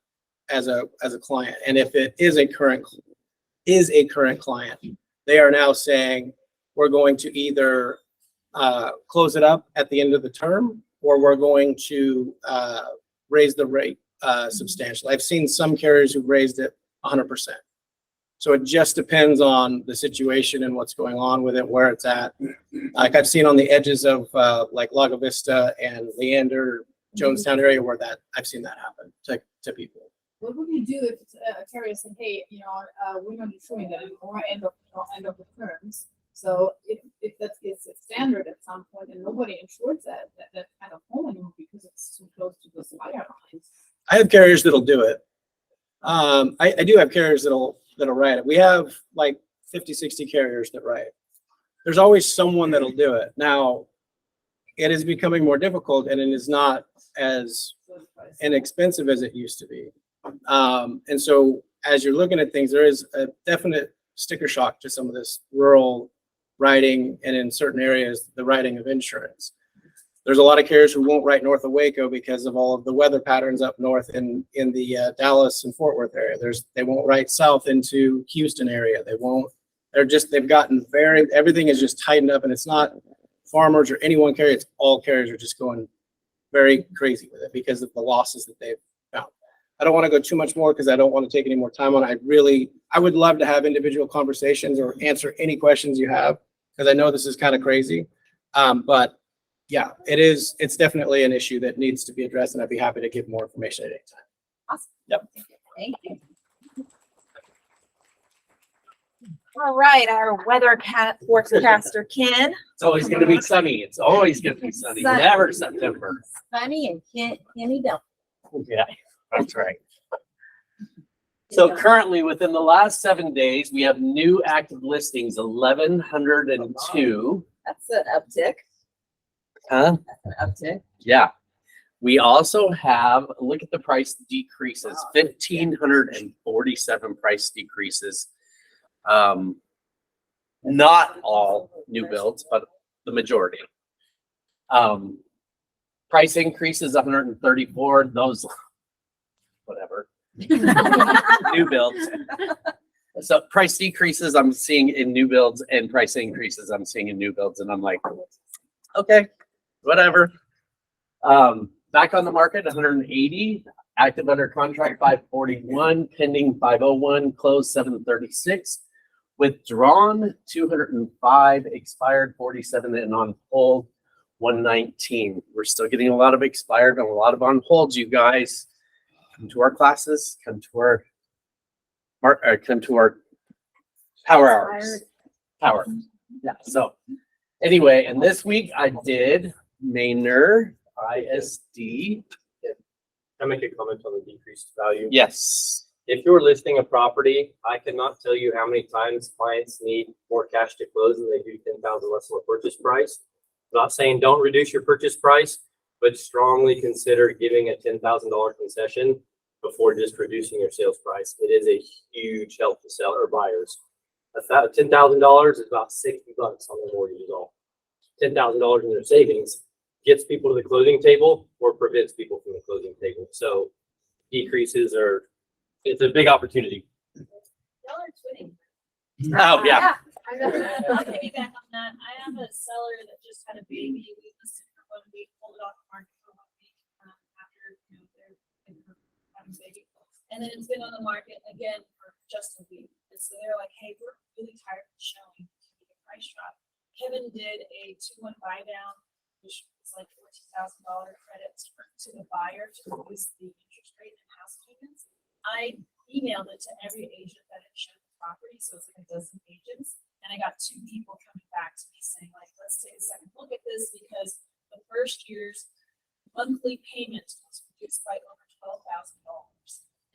as a client. And if it is a current client, they are now saying, we're going to either close it up at the end of the term, or we're going to raise the rate substantially. I've seen some carriers who've raised it 100%. So it just depends on the situation and what's going on with it, where it's at. Like I've seen on the edges of like Lago Vista and Leander, Jonestown area, where that I've seen that happen to people. What would you do if a carrier said, hey, we're not insuring that anymore, end of the terms? So if that gets a standard at some point and nobody insures that kind of home anymore because it's too close to the fire lines. I have carriers that'll do it. I do have carriers that'll write it. We have like 50, 60 carriers that write it. There's always someone that'll do it. Now, it is becoming more difficult and it is not as inexpensive as it used to be. And so as you're looking at things, there is a definite sticker shock to some of this rural writing, and in certain areas, the writing of insurance. There's a lot of carriers who won't write north of Waco because of all of the weather patterns up north in the Dallas and Fort Worth area. They won't write south into Houston area. They've gotten everything is just tightened up, and it's not farmers or any one carrier. It's all carriers are just going very crazy with it because of the losses that they've found. I don't want to go too much more because I don't want to take any more time on it. I would love to have individual conversations or answer any questions you have, because I know this is kind of crazy. But yeah, it's definitely an issue that needs to be addressed, and I'd be happy to give more information at any time. Awesome. Yep. Thank you. All right, our weather forecaster, Ken. It's always gonna be sunny. It's always gonna be sunny. Sunny. Never September. Sunny and Kenny don't. Yeah, that's right. So currently, within the last 7 days, we have new active listings, 1,102. That's an uptick. Huh? An uptick. Yeah. We also have, look at the price decreases, 1,547 price decreases. Not all new builds, but the majority. Price increases 134, those, whatever. New builds. So price decreases I'm seeing in new builds and price increases I'm seeing in new builds. And I'm like, okay, whatever. Back on the market, 180, active under contract, 541, pending 501, closed 736, withdrawn 205, expired 47, and on hold 119. We're still getting a lot of expired and a lot of on hold, you guys. Come to our classes, come to our power hours. Power. Yeah. So anyway, and this week I did Manor ISD. Can I make a comment on the decreased value? Yes. If you're listing a property, I cannot tell you how many times clients need more cash to close than they do 10,000 less than the purchase price. I'm not saying don't reduce your purchase price, but strongly consider giving a $10,000 concession before just reducing your sales price. It is a huge help to seller or buyers. $10,000 is about $60 on the mortgage all. $10,000 in their savings gets people to the closing table or prevents people from the closing table. So decreases are, it's a big opportunity. Y'all are twinning. Oh, yeah. I'll piggyback on that. I have a seller that just had a baby. We listed for 1 week, pulled it off the market for 1 week after they're having a baby. And then it's been on the market again for just a week. And so they're like, hey, we're really tired of showing the price drop. Kevin did a 2-1 buy down, which was like $14,000 credits to the buyer to reduce the interest rate and house payments. I emailed it to every agent that had shown the property, so it's like a dozen agents, and I got 2 people coming back to me saying, like, let's take a second look at this because the first year's monthly payment was reduced by over $12,000,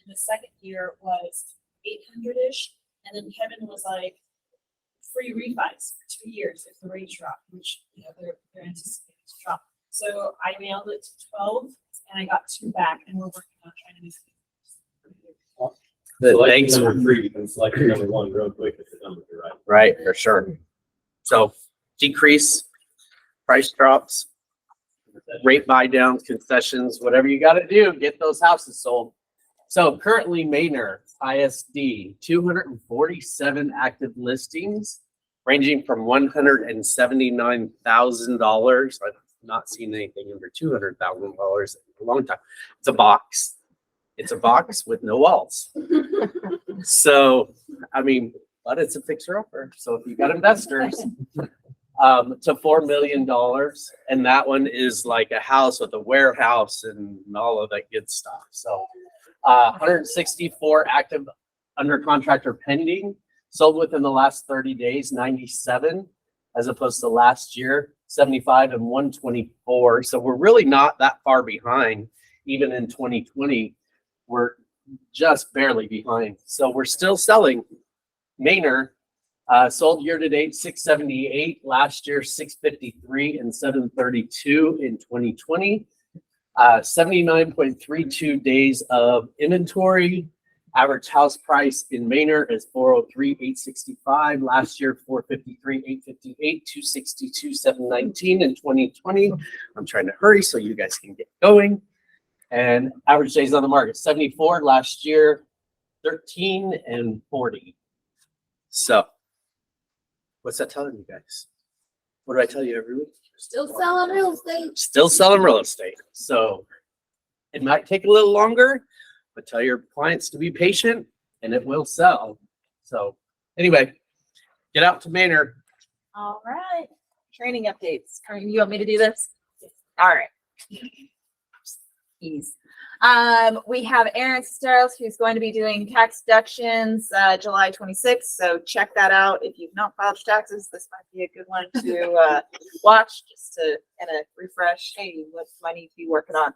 and the second year was 800-ish, and then Kevin was like, free refis for 2 years if the rates drop, which they're anticipating to drop. So I mailed it to 12, and I got 2 back, and we're working on trying to make it. Thanks. Number 3, you can select number 1 real quick if the numbers are right. Right, for sure. So decrease, price drops, rate buy downs, concessions, whatever you got to do, get those houses sold. So currently Manor ISD, 247 active listings ranging from $179,000. I've not seen anything under $200,000 in a long time. It's a box. It's a box with no walls. So, I mean, but it's a fixer upper. So if you got investors, to $4 million, and that one is like a house with a warehouse and all of that good stuff. So 164 active under contract or pending, sold within the last 30 days, 97, as opposed to last year, 75 and 124. So we're really not that far behind. Even in 2020, we're just barely behind. So we're still selling. Manor sold year to date 678, last year 653 and 732 in 2020. 79.32 days of inventory. Average house price in Manor is 403,865. Last year 453,858, 262, 719 in 2020. I'm trying to hurry so you guys can get going. And average days on the market 74 last year, 13 and 40. So what's that telling you guys? What do I tell you every week? Still selling real estate. Still selling real estate. So it might take a little longer, but tell your clients to be patient and it will sell. So anyway, get out to Manor. All right. Training updates. Karen, you want me to do this? All right. Ease. We have Aaron Steros, who's going to be doing tax deductions July 26th. So check that out. If you've not filed your taxes, this might be a good one to watch just to kind of refresh. Hey, what do I need to be working on?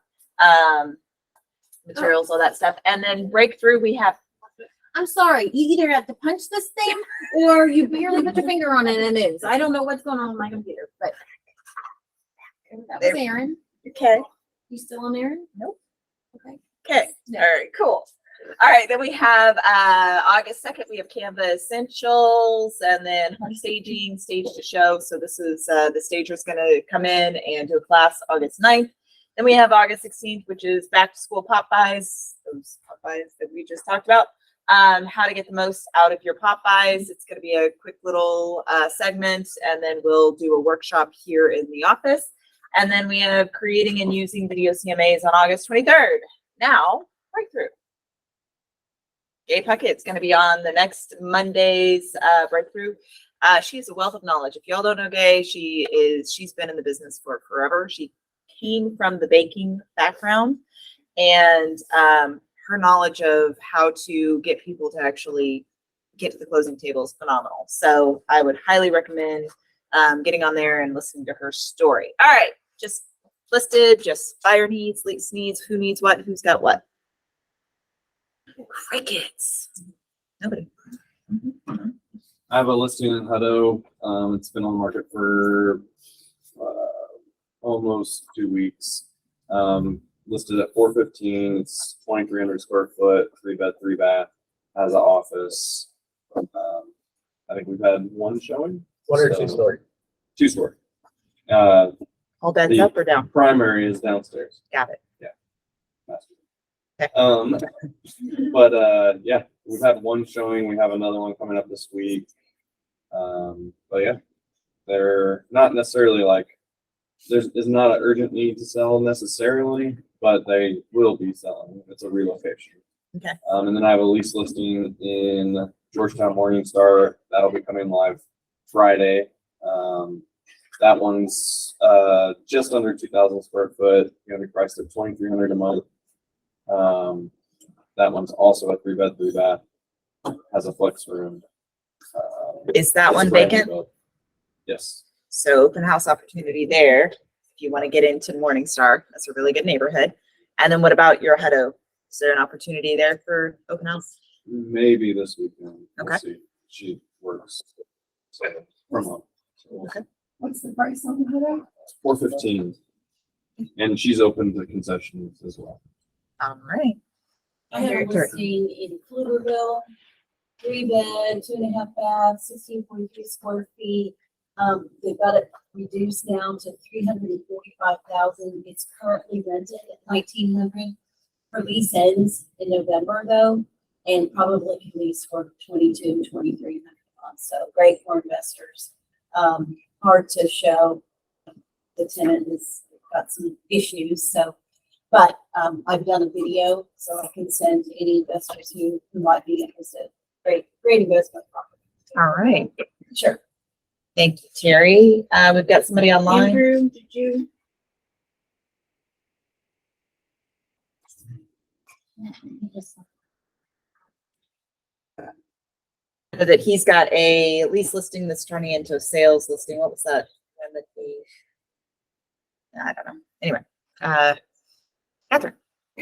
Materials, all that stuff. And then breakthrough, we have I'm sorry, you either have to punch this thing or you barely put your finger on it and it is. I don't know what's going on with my computer, but that was Aaron. Okay. You still on Aaron? Nope. Okay. Okay. All right. Cool. All right. Then we have August 2nd. We have Canva Essentials, and then home staging, stage to show. So this is the stager's going to come in and do a class August 9th. Then we have August 16th, which is back to school pop buys. Those pop buys that we just talked about. How to get the most out of your pop buys. It's going to be a quick little segment, and then we'll do a workshop here in the office. And then we have creating and using video CMAs on August 23rd. Now, breakthrough. Gay Puckett's going to be on the next Monday's breakthrough. She's a wealth of knowledge. If y'all don't know Gay, she's been in the business for forever. She came from the baking background, and her knowledge of how to get people to actually get to the closing table is phenomenal. So I would highly recommend getting on there and listening to her story. All right, just listed, just fire needs, leaks needs, who needs what, who's got what. Crickets. Nobody. I have a listing in Hutto. It's been on the market for almost 2 weeks. Listed at 415. It's 2,300 square foot, 3-bed, 3-bath. Has an office. I think we've had one showing. One or two story? 2-story. All beds up or down? Primary is downstairs. Got it. Yeah. But yeah, we've had one showing. We have another one coming up this week. But yeah, they're not necessarily like there's not an urgent need to sell necessarily, but they will be selling. It's a relocation. Okay. And then I have a lease listing in Georgetown Morningstar that'll be coming live Friday. That one's just under 2,000 square foot. Going to be priced at $2,300 a month. That one's also a 3-bed, 3-bath. Has a flex room. Is that one vacant? Yes. So open house opportunity there. If you want to get into Morningstar, that's a really good neighborhood. And then what about your Hutto? Is there an opportunity there for open house? Maybe this weekend. We'll Okay. see. She works from home. Okay. What's the price on the 415. And she's open to concessions as well. All right. I have a listing in Pflugerville, 3-bed, 2.5 bath, 16.3 square feet. They've got it reduced down to 345,000. It's currently rented at 1,900. Her lease ends in November though, and probably can lease for 2,200, 2,300 a month. So great for investors. Hard to show. The tenant has got some issues, so. But I've done a video, so I can send any investors who might be interested. Great investment property. All right. Sure. Thank you, Terry. We've got somebody online. Andrew, did you? That he's got a lease listing that's turning into a sales listing. What was that? I don't know. Anyway, Catherine.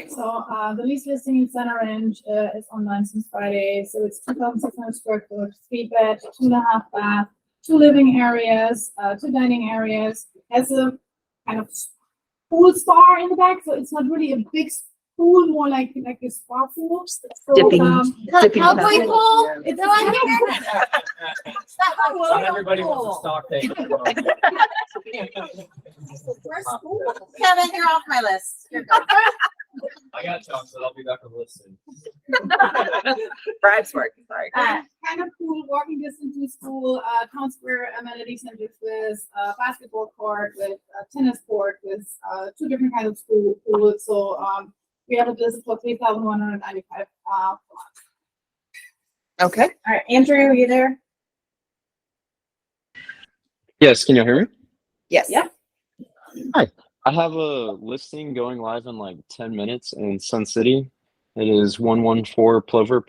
So the lease listing in Center Range is online since Friday. So it's 2,600 square foot, 3-bed, 2.5 bath, 2 living areas, 2 dining areas. Has a kind of pool spa in the back, so it's not really a big pool, more like a spa pool. So, Dipping Cowboy pool? It's No, I hear Not everybody wants a stock take. Kevin, you're off my list. You're good. I got chalk, so I'll be back on the list soon. Bribe's working. Sorry. kind of cool, walking distance to school, town square amenity centers with basketball court, with tennis court, with 2 different kinds of school pools. So we have a list for 3,195. Okay. All right, Andrew, are you there? Yes, can you hear me? Yes. Yeah. Hi. I have a listing going live in like 10 minutes in Sun City. It is 114 Plover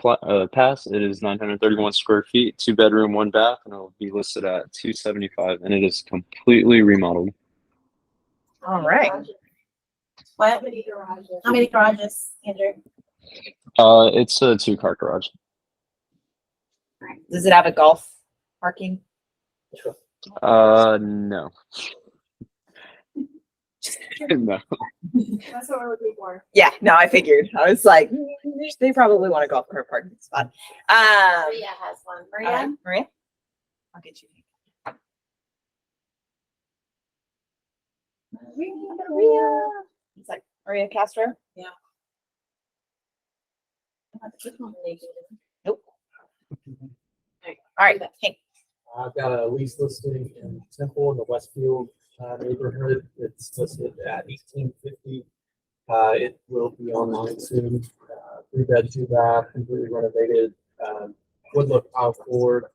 Pass. It is 931 square feet, 2-bedroom, 1 bath, and it'll be listed at 275, and it is completely remodeled. All right. What? How many garages, Andrew? It's a 2-car garage. Does it have a golf parking? No. No. That's what we're looking for. Yeah, no, I figured. I was like, they probably want a golf cart parking spot. Maria has one. All Maria? right, Maria? I'll get you. Maria. It's like Maria Castro? Yeah. Nope. All right, Hank. I've got a lease listing in Temple in the Westfield neighborhood. It's listed at 1850. It will be online soon. 3-bed, 2-bath, completely renovated. Wood look tile floor,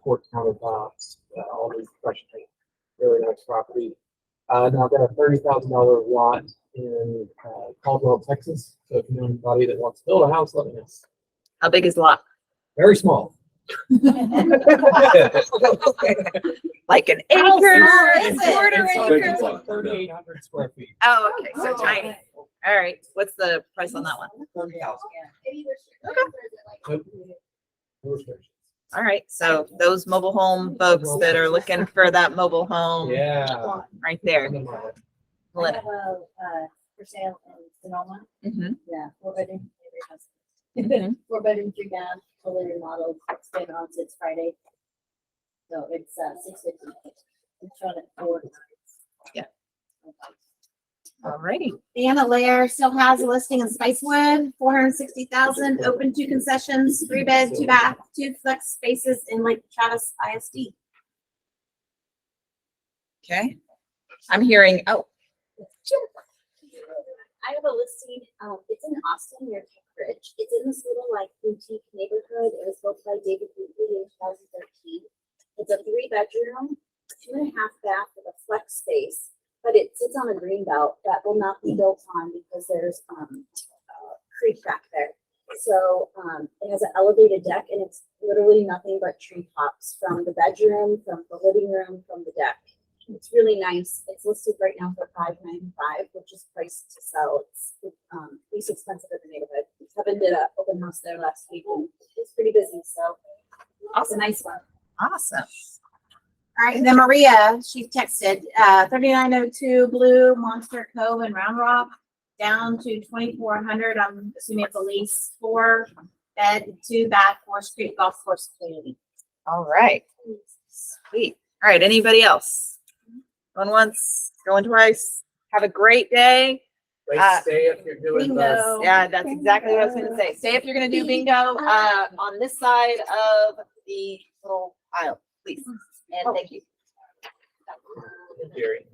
quartz countertops, all these fresh paint. Really nice property. Now I've got a $30,000 lot in Caldwell, Texas. So if you know anybody that wants to build a house, let me know. How big is the lot? Very small. Like an How acre? small is it? Quarter It's acre? like 3,800 square feet. Oh, okay, so tiny. All right, what's the price on that one? 30,000. No restrictions. All right, so those mobile home folks that are looking for that mobile home. Yeah. Right there. I Let- have a, for sale in Sonoma. Mhm. Yeah, 4-bedroom. Mhm. 4-bedroom, 3-bath, fully remodeled, it's been on since Friday. So it's, $650. It's shown at 4. Yeah. All righty. Anna Lair still has a listing in Spicewood, 460,000, open to concessions, 3-bed, 2-bath, 2 flex spaces in Lake Travis ISD. Okay. I'm hearing, oh, I have a listing, it's in Austin near Cambridge. It's in this little like boutique neighborhood. It was built by David Wheatley in 2013. It's a 3-bedroom, 2.5 bath with a flex space, but it sits on a green belt that will not be built on because there's a creek back there. So it has an elevated deck and it's literally nothing but tree tops from the bedroom, from the living room, from the deck. It's really nice. It's listed right now for $595, which is priced to sell. It's least expensive in the neighborhood. Kevin did an open house there last week and it's pretty busy. So it's a nice one. awesome. All right, and then Maria, she texted, 3902 Blue Monster Cove in Round Rock, down to 2,400. I'm assuming it's a lease, 4-bed, 2-bath, 4th Street Golf Course community. All right. Sweet. All right, anybody else? Going once, going twice. Have a great day. Stay if you're doing Bingo. Yeah, that's exactly what I was gonna say. Stay if you're gonna do bingo, on this side of the little aisle, please. And thank you. Jerry.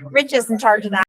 Rich is in charge of that.